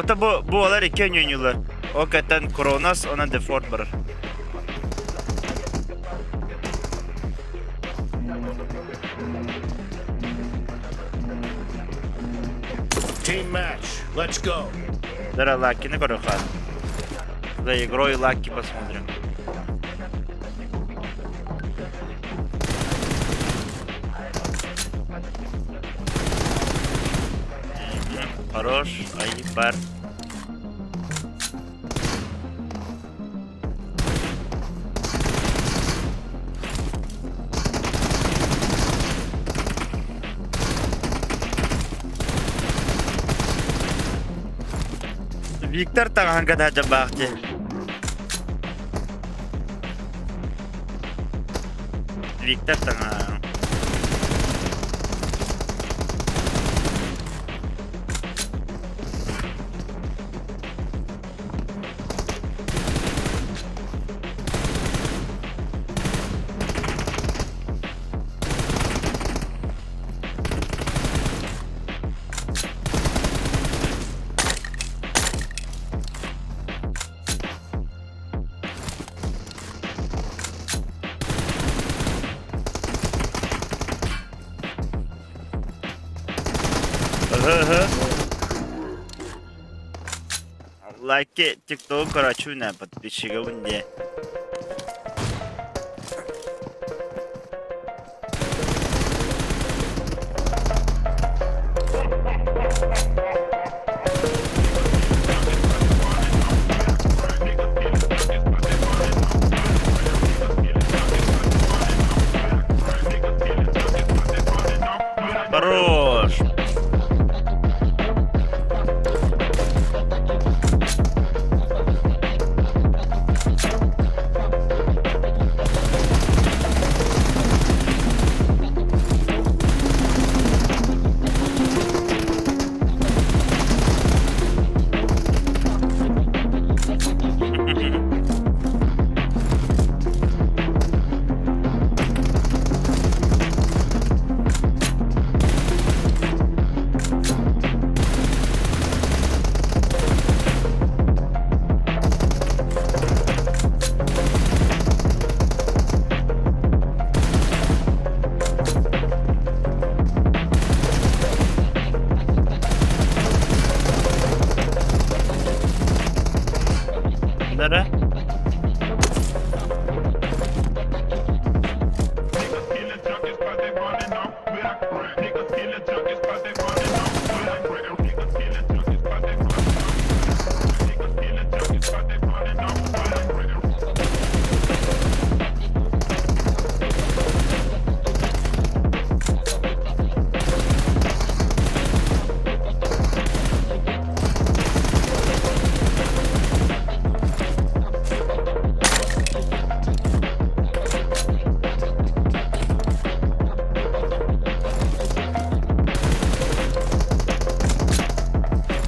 Bu olar iki oynuyorlar. O ketten Kronos, ona default barar. Team match. Let's go. Дара Лаки, на горохат. За игрой Лаки посмотрим. Хорош, ай, пар. Виктор таңанға да жабақты. Виктор таңан. Лайки TikTok короче на подписчиков мне. Хорош.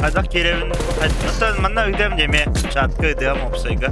Адак керевин, аттан манна үйдем деме, шатқы үйдем опсайға.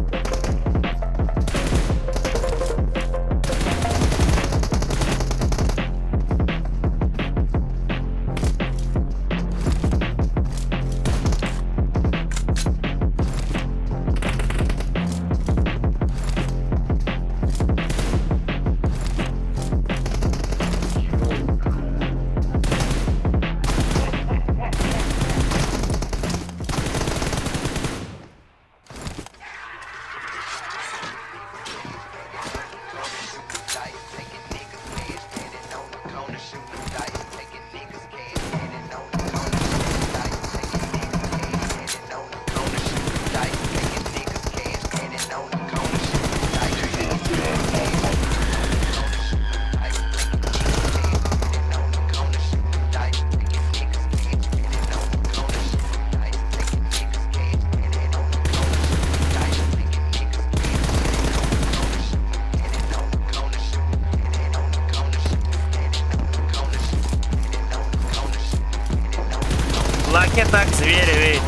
Лаки так звери,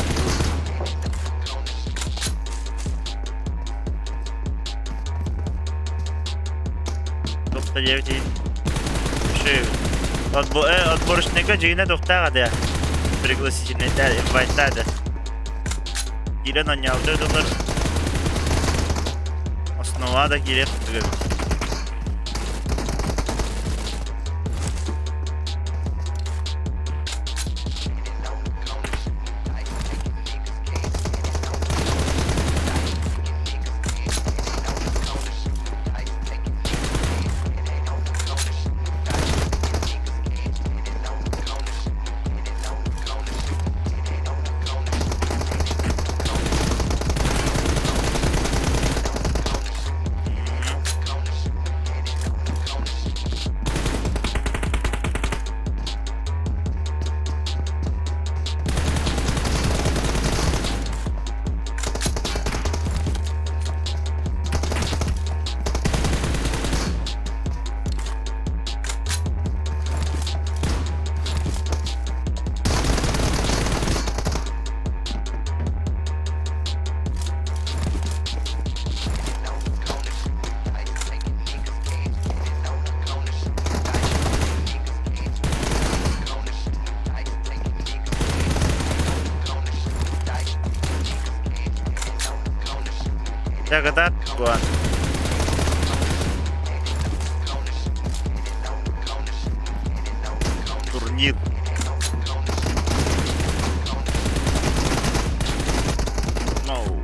Доктор 9 отборочника Джина доктора, да. Пригласительный, да, инвайта, да. Или нанял, да, доктор. Основа, да, гирет, да. Ягода, гуан. Турнир. Ноу.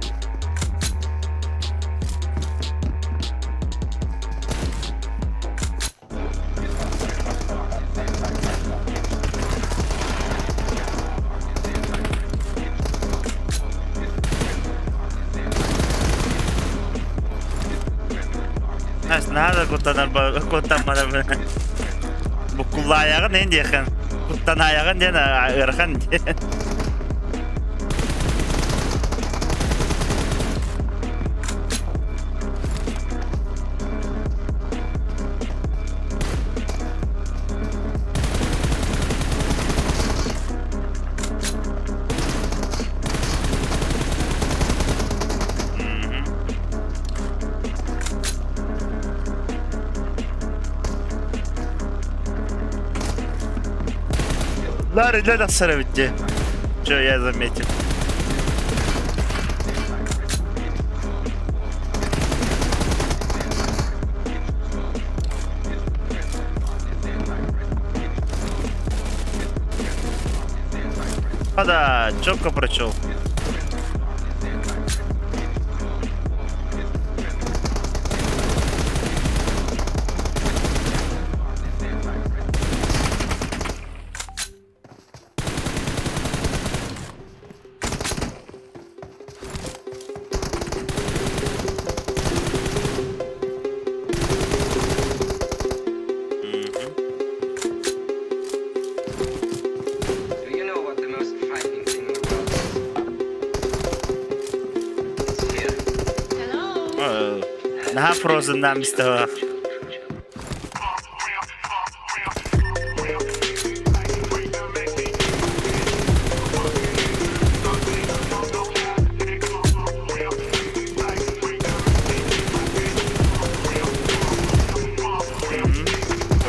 Nada kutan mana bu kullayağı ne diyorsun? Kutan ayağı ne ırkan? Ларри, да, сорвите. Что я заметил? А да, четко прочел. Nah, Frozen'dan bir de var.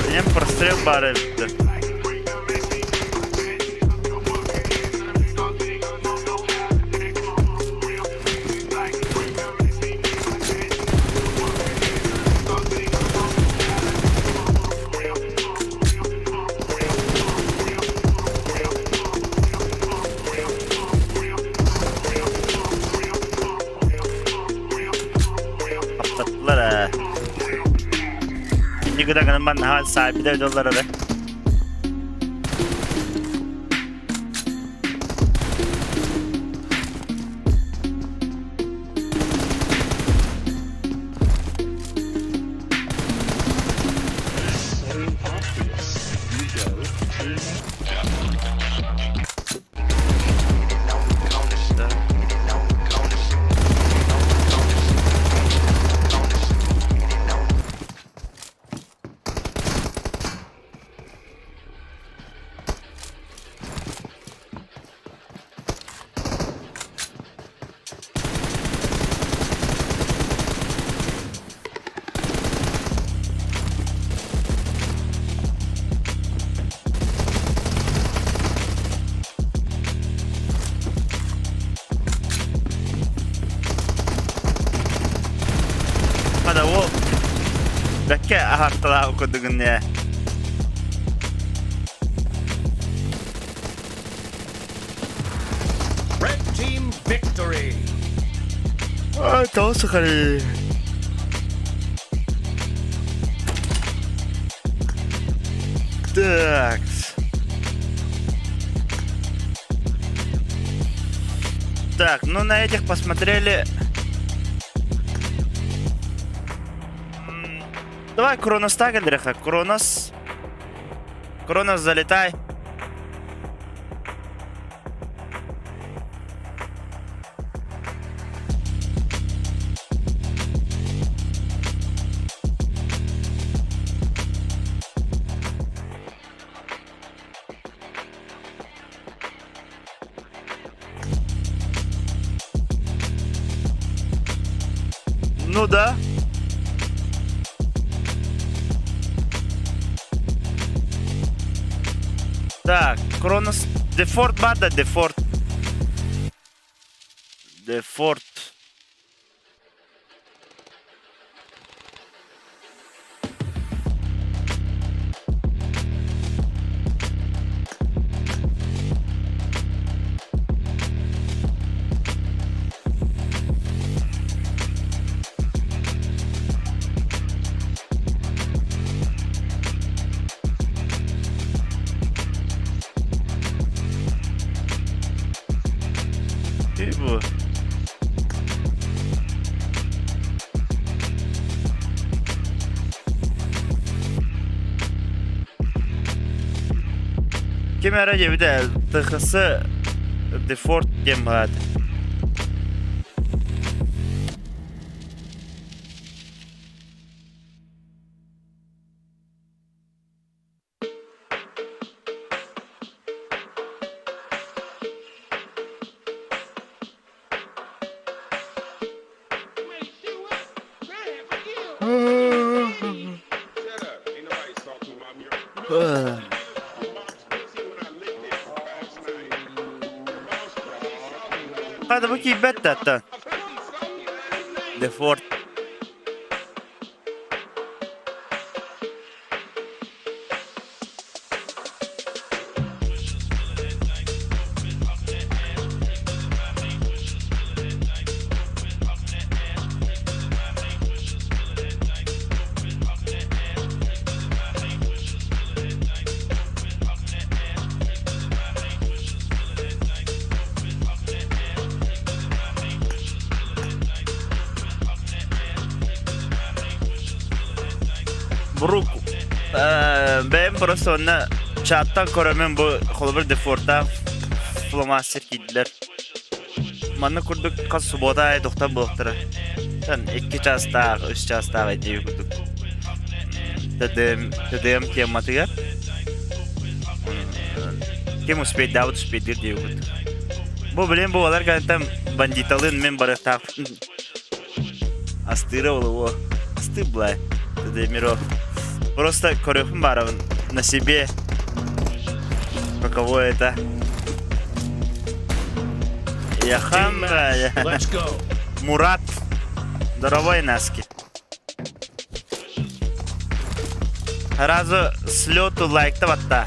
Benim прострел bari bitti. Ini kita kena mana sahibi de dolar ada. Ada o Belki haritalar okudun ya. Red team victory. Ay, tamam sıkarı. Так. Так, ну на этих посмотрели. Давай Кронос так, Андреха. Кронос, залетай. Ну да. Так, Кронос, дефорт бада, дефорт. İyi bu. Kamera gibi de tıkısı default game var. Hadi bakayım bet hatta. Default. Buruk. Ben burası ona chat'tan koramam bu kolabır default'ta flamaster gittiler. Manı kurduk kas suboda doktor buluktura. Sen 2 çasta, 3 çasta ediyor kurduk. TDM tematıga. Kim uspet Davut uspetir diyor kurduk. Bu bilen bu olar kantam banditalın men barata. Astira olu o. Astibla. TDM'ro. Просто корёхым бар на себе, каково это. Яхам, Мурат, здоровой наски. Разу слёту лайкта ватта.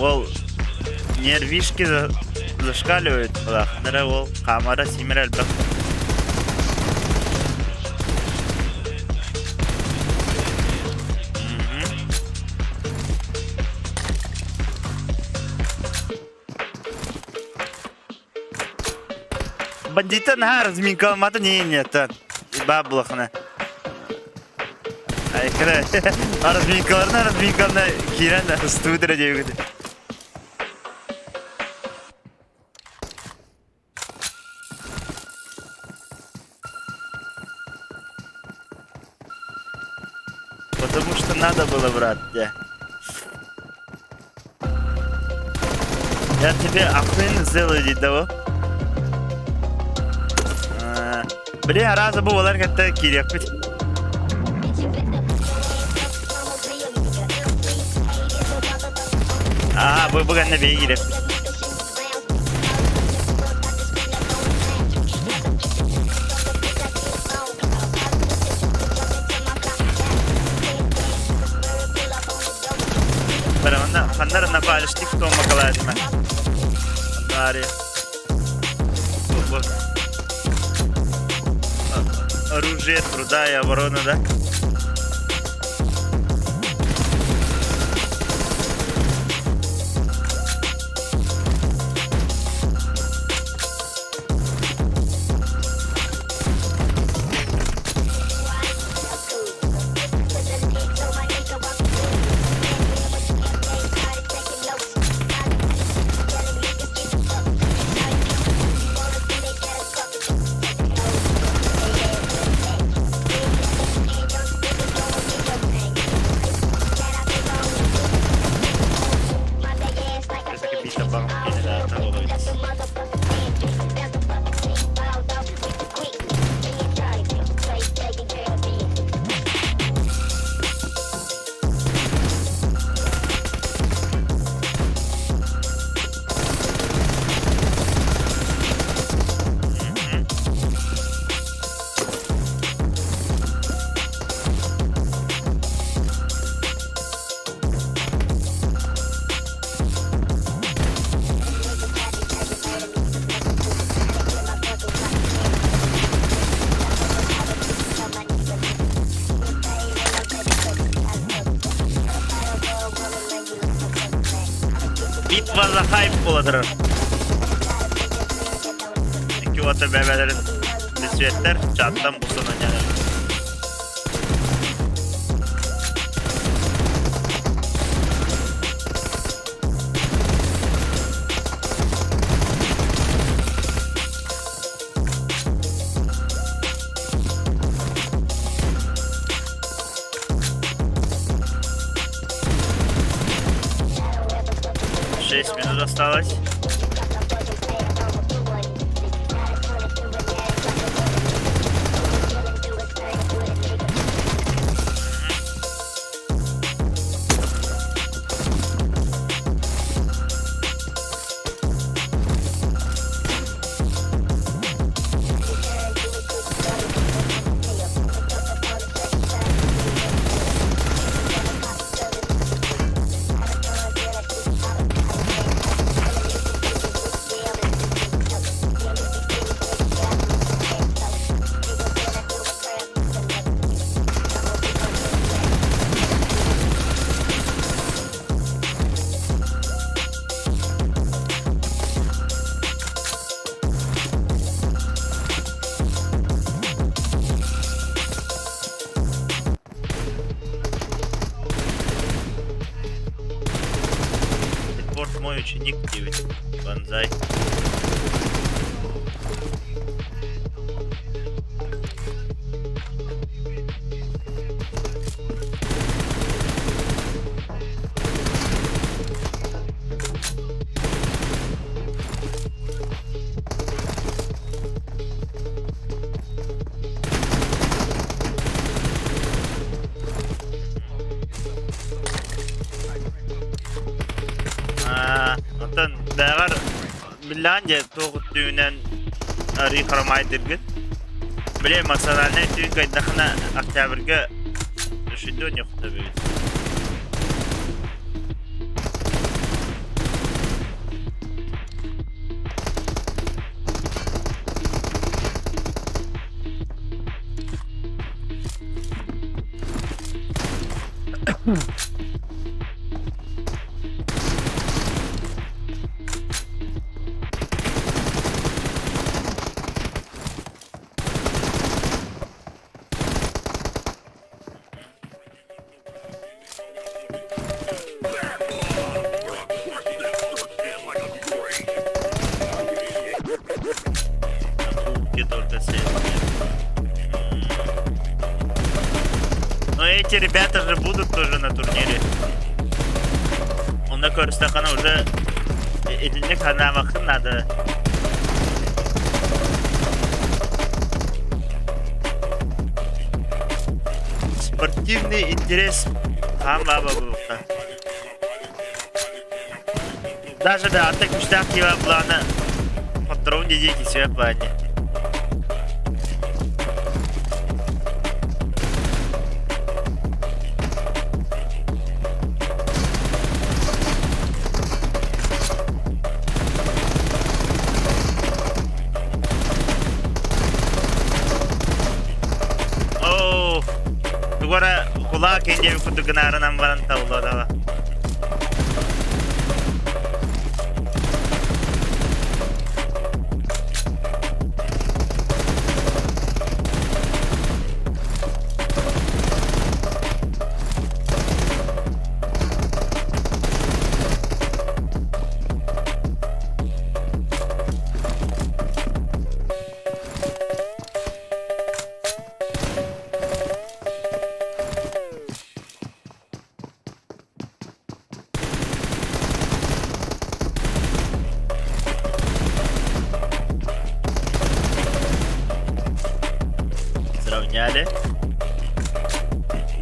Ол нервишки зашкаливают, да, ол камера симерал бак. Бандита на разминка мата не это баблахна. Ай кра разминка киран студия девушка. Потому что надо было, брат, я тебе охуенно сделаю, дедово. Блин, раза было, как-то киряк. Ага, вы бы на бегире. Хандар на палочке кто макалазима. Андари. Оружие, труда и оборона, да? fazla hype oladır. İki ota bebelerin nisvetler çattan bu sana gelir. Минут осталось. Мой ученик Девайс, ФАН-ЗАБИВы. Ondan dağar bilanca toğut düğünen arı karamaydır. Bile masalarına tüyün kaydakına Oktyabırga düşündüğün yok tabi. Но эти ребята же будут тоже на турнире. Onda Körüstakana уже edinlik hanamakın adı. Спортивный интерес там баба был. Даже да, от таких штаб его плана патрон дети себе плане. Agora kulağa kendi bir kutu gınarından varan tavlu adama.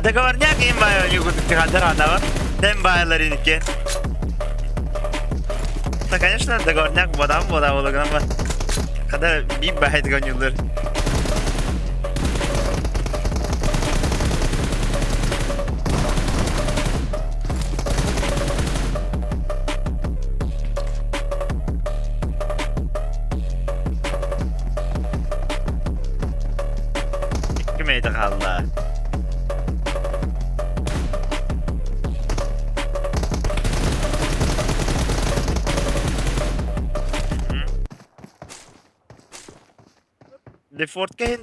Договорняк им баю не купить хадранова, тем байларин ке. Да, конечно, договорняк вода улыгнама. Когда биг байт гонюлар. Kime de kaldı. Дефорт кайын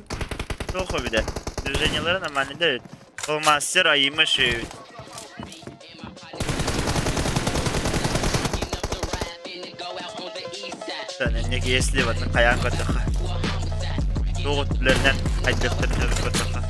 тохо биде. Движениялары нормально дают. Ол мастер айымыш. Неге если вот на каян катаха. Тоғыт білерінен айдықтырын өз катаха.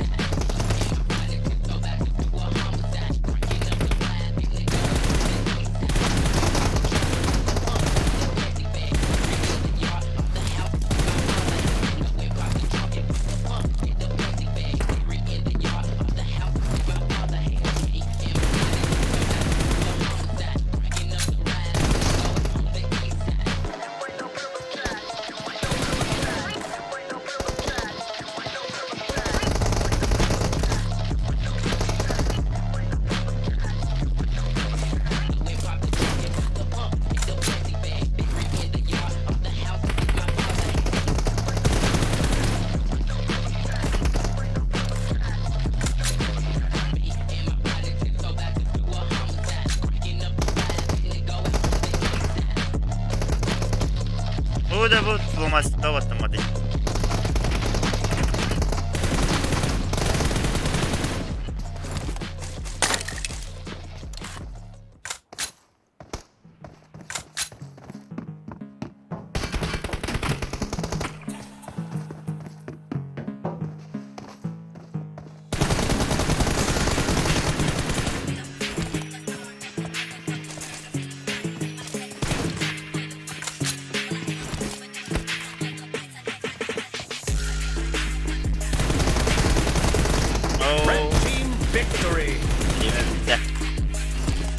Вот ломать того автомата.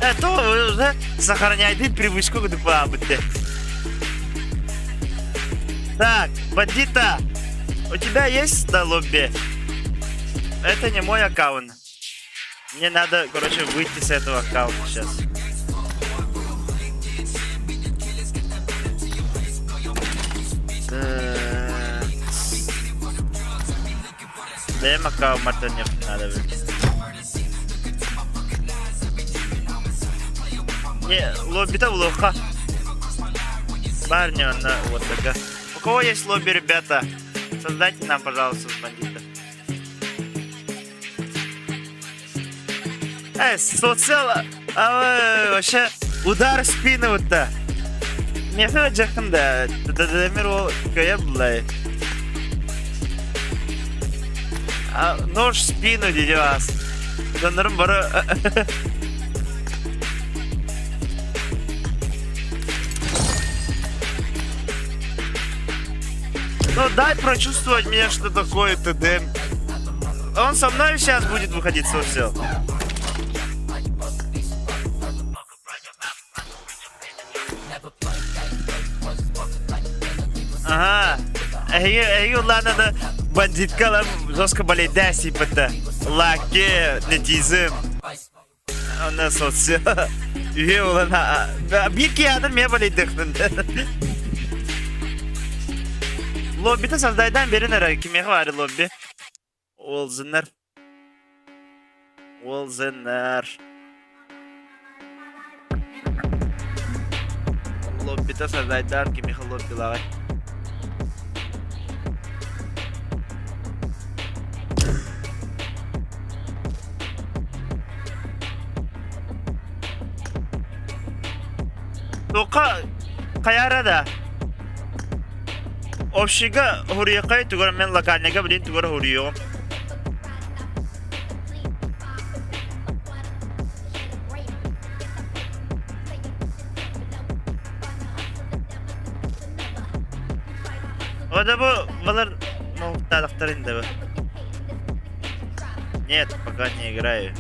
Это уже сохраняет привычку к дупабуте. Так, бандита, у тебя есть на лобби? Это не мой аккаунт. Мне надо, короче, выйти с этого аккаунта сейчас. TDM аккаунт не надо выйти. Не, лобби-то плохо. Парни, он вот такая. У кого есть лобби, ребята? Создайте нам, пожалуйста, бандита. Социал, вообще удар в спину вот-то. Не знаю, жақында. TDM ол кая былай. Нож в спину, дедевас. Донорым бары. Ну дай прочувствовать мне, что такое TDM. Он со мной сейчас будет выходить в социал. Ага. Ладно, да. Бандиткалар жестко болеет, да, сипата. Лаки, нетизм. Она социал. Ладно. Бики адам мне болеет дыхнын. Лобби-то создайдан бері нәрі. Кемеғі бары лобби? Олзынар. Лобби-то создайдан кемеғі лобби лағай. Тоқа қаярада. Общига хурияқай тугар мен локальныга білін тугар хурияғым. Ода бұл балар мұқталықтарында бұл. Нет, пока не играю.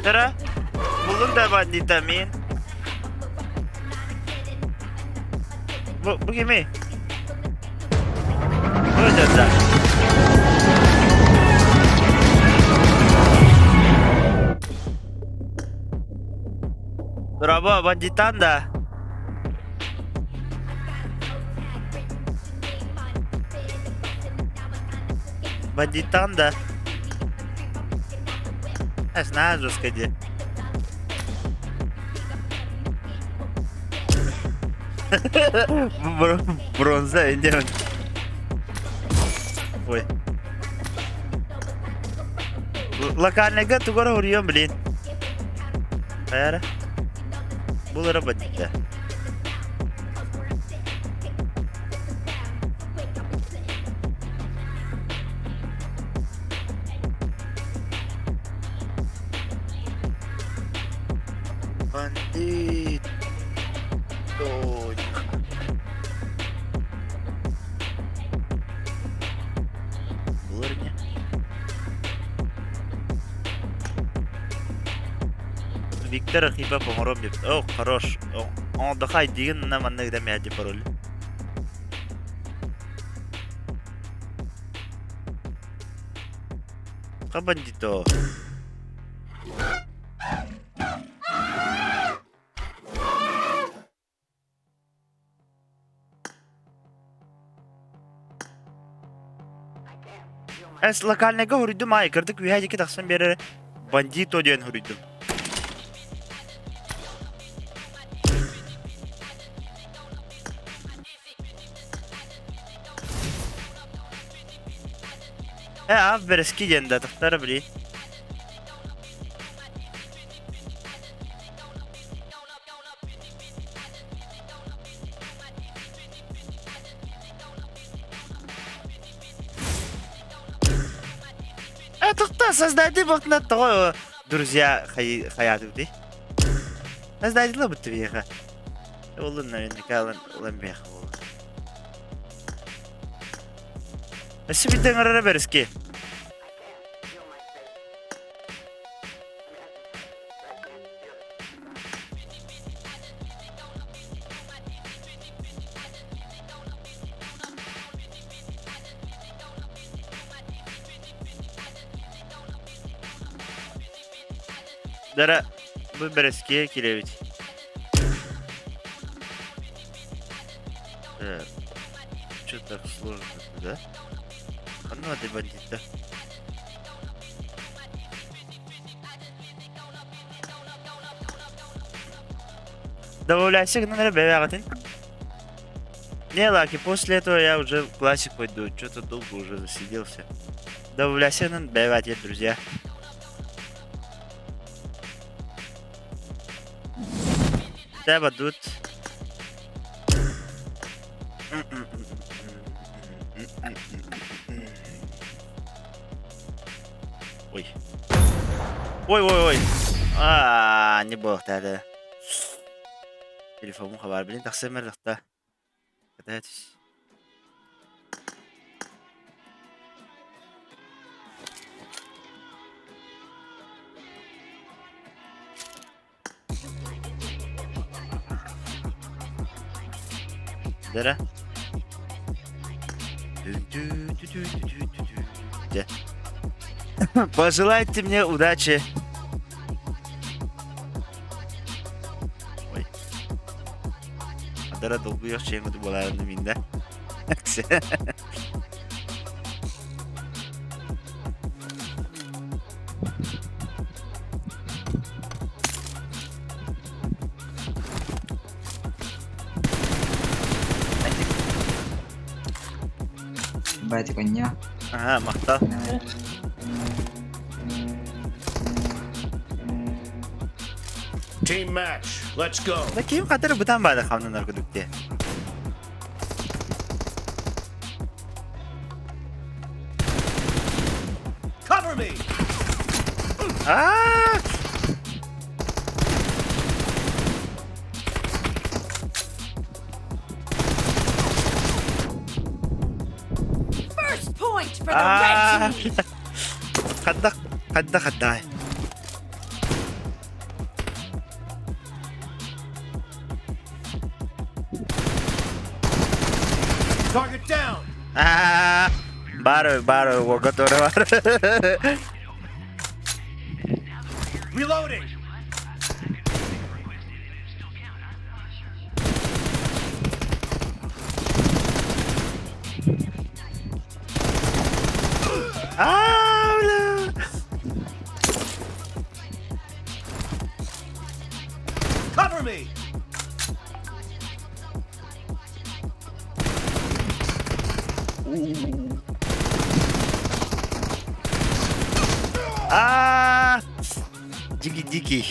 Тара, бұлың да бандита мен. Bu kimi? Öyle de. Bravo, banditan da. Banditan da. Знаю, что сказать. Бронза инде. Ой. Локальныйга тугара урьем, блин. Каяра. Булара бандитта. Бандит. Точно. Булар не. Виктор Ахипа помором деп. О, хорош. Он дахай деген на манна гда мяди пароли. Ка бандито. Эс локальныйга хуридум ай кырдык вихайдеки тахсан бере бандито деген хуридум. Берески дегенде тахтары білейін. Тахта создайды бақытын атты ғой, друзья хаяты өте. Создайды ла бұтты бейіға. Олын, наверняка, олын бейіға болды. Әсі биттен арара берески. Дара, bu берески келебет. Что-то так сложно, да? А ну, ты бандит-то. Добавляйся к номеру бегатин. Не, Лаки, после этого я уже в классик пойду. Что-то долго уже засиделся. Добавляйся на бегатин, друзья. Да, бадут. Ой. Ой. Не бог тогда. Телефон хабар, блин, так семердахта. Катайтесь. Дара. Пожелайте мне удачи. Ой. Дара долго я чем это была на меня. Бать коня. Ага, махта. Team match. Let's go. Да ким хатар бутан бада хамна наркодукте. Cover me. First point for the red team. خدا Target down. Baro, we're going to Reloading. Дикий.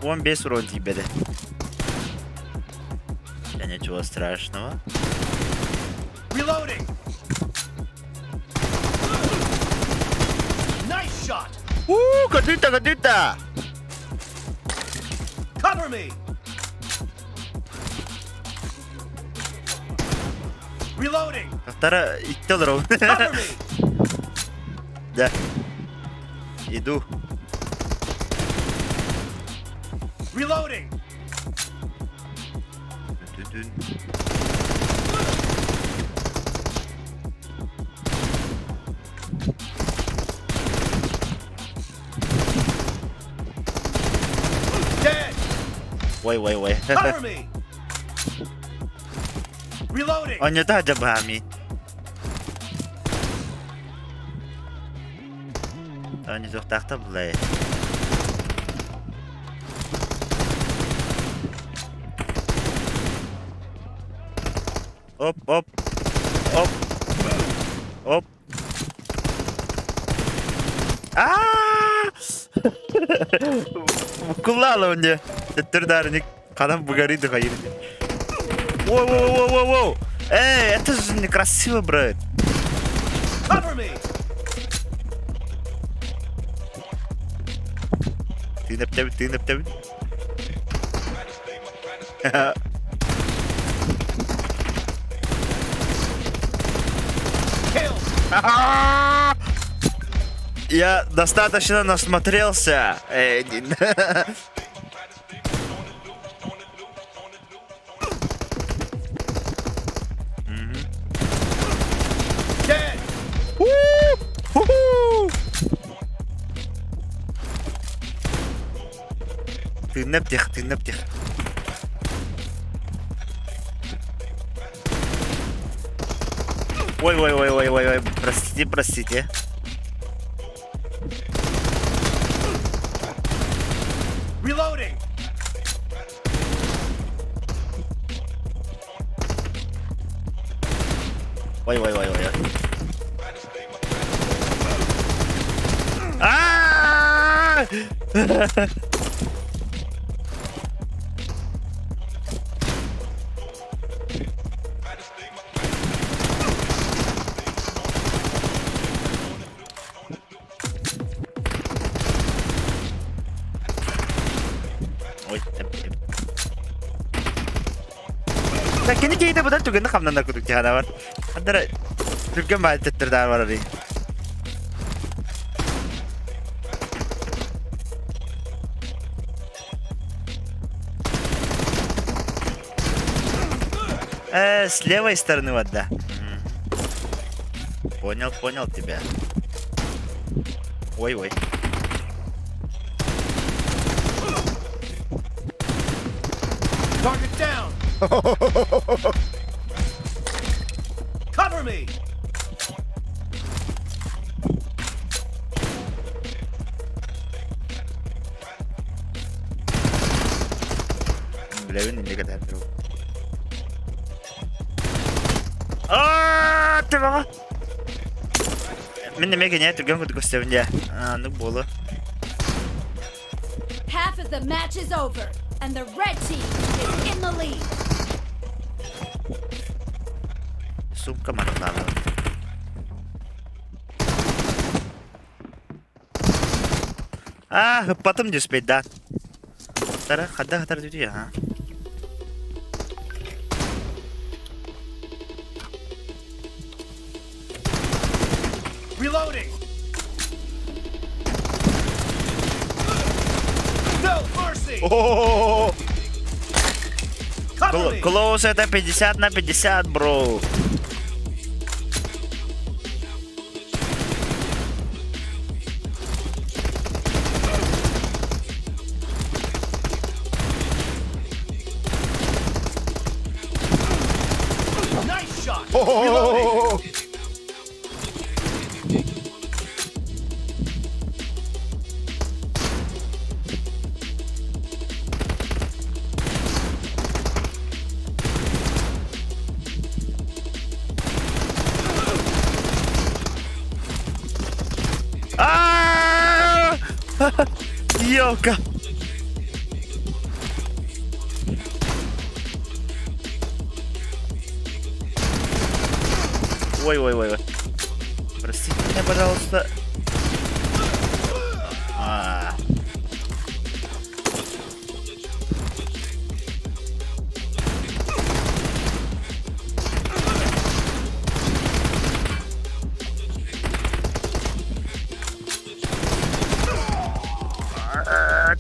15 урон тебе, да. Да ничего страшного. Reloading. Nice shot. Кадыта. Cover me. Reloading. Вторая, идти лоров. Cover me. Да. Иду. Reloading. Dead. Ой. Cover me. Reloading. Он не так джабами. Он не зохтахта блэ. Оп. Кулала мне. Тердарник. Кадам бугариды хаири. Воу. Эй, это же некрасиво, брат. Cover me. Ты наптяви. Kill. Я достаточно насмотрелся. Dead. Ты нептих. Ой. Простите. Reloading. Ой. Так, ini kita betul juga nak kamna nak duduk jalan awal. Antara juga macet terdawar ni. С левой стороны вода. Понял тебя. Ой. Target down. Cover me. Блин, не гадаю. Ты Меня мега нет, другим буду гостем я. Ну было. Half of the match is over, and the red team is in the lead. Сумка мотала. Потом не успеть, да. Хада дверь, ага. Reloading. No mercy. Cover me. Close это 50/50, бро. Nice shot. Reloading. Ёлка. Ой. Простите меня, пожалуйста.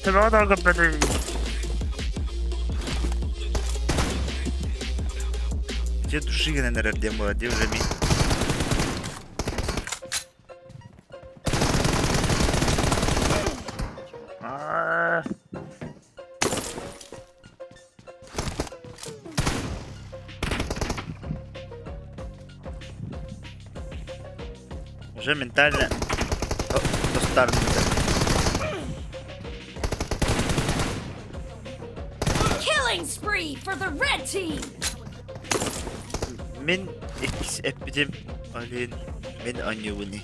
Terlalu kapatın. Где души наверное, где молодежь жами. Уже ментально старый. Killing spree for the red team. Мен эпидем алин мен анювни.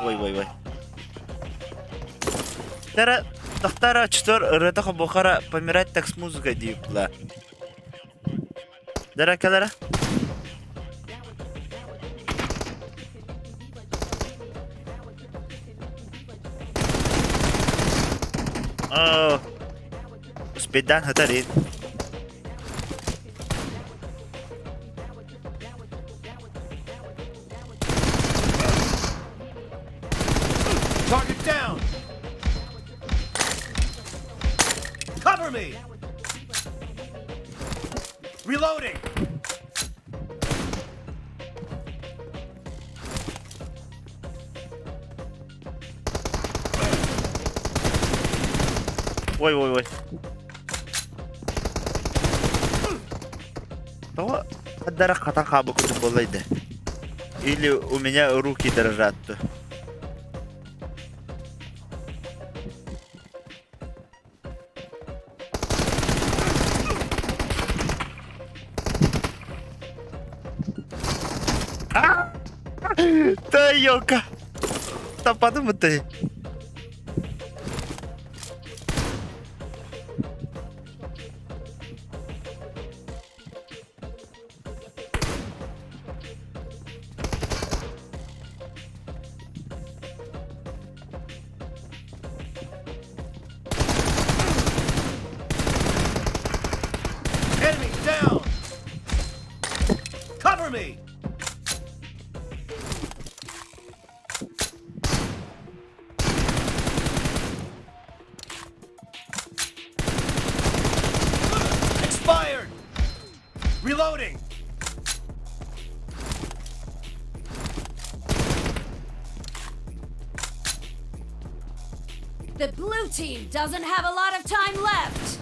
Ой. Тара тахтара чтор ретаха бухара помирать так с музыкой дипла. Дара калара. Sepedaan hatarin. Target down. Cover me. Reloading. Ой. Того отдара хата хабу куда болайда. Или у меня руки дрожат. TYÖKYN. Tapadın mı dayı? Enemy down. Cover me. Expired. Reloading. The blue team doesn't have a lot of time left.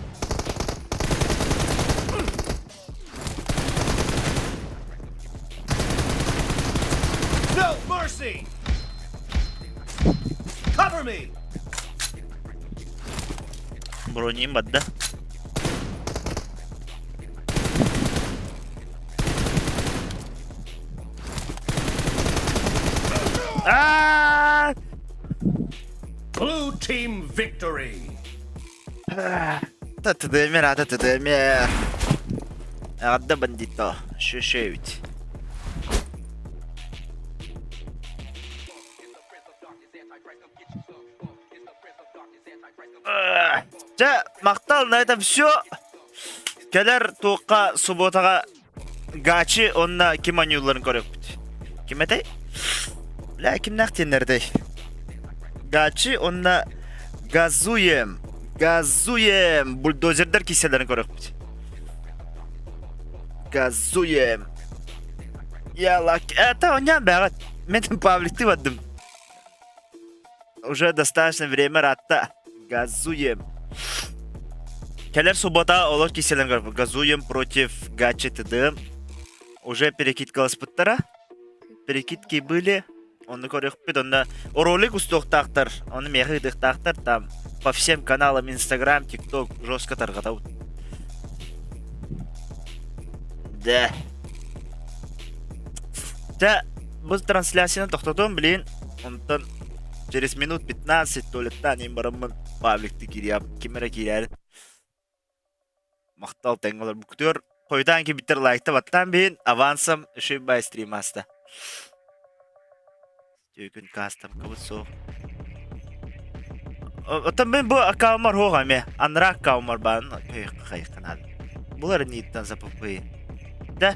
No mercy. Cover me. Броним бадда. Blue team victory. TDM. Guarda bandito. Shoot. Мақтал на этом все. Келер тоққа субботаға GACHI онна ким анюларын көріп бит. Ким етай? Бля, ким нақтенердей. GACHI онна газуем. Бульдозердер киселерін көріп бит. Газуем. Ялак. Это он бәғат. Мен пабликті бадым. Уже достаточно время ратта. Газуем. Келер суббота олар киселерін көріп. Газуем против GACHI TDM. Уже перекидка спыттара. Перекидки были. Оны көріп бит. Онда ролик ұстоқтақтар. Оны меғидықтақтар. Там по всем каналам Instagram, TikTok жестко тарғатау. Да. Бұл трансляцияны тоқтатуым білейін. Онтан Через минут 15 туалеттан ең барамын пабликті кирияп, кемері кирер. Мақтал тәңгілер бүктер. Қойдан ки биттер лайкты баттан бейін авансым UBAAY стримаста. TYOKYN кастым кабыт соқ. Отан мен бұл аккаумар хоға ме. Анра аккаумар барын қайық қанады. Бұлар ниеттен запып бейін. Да?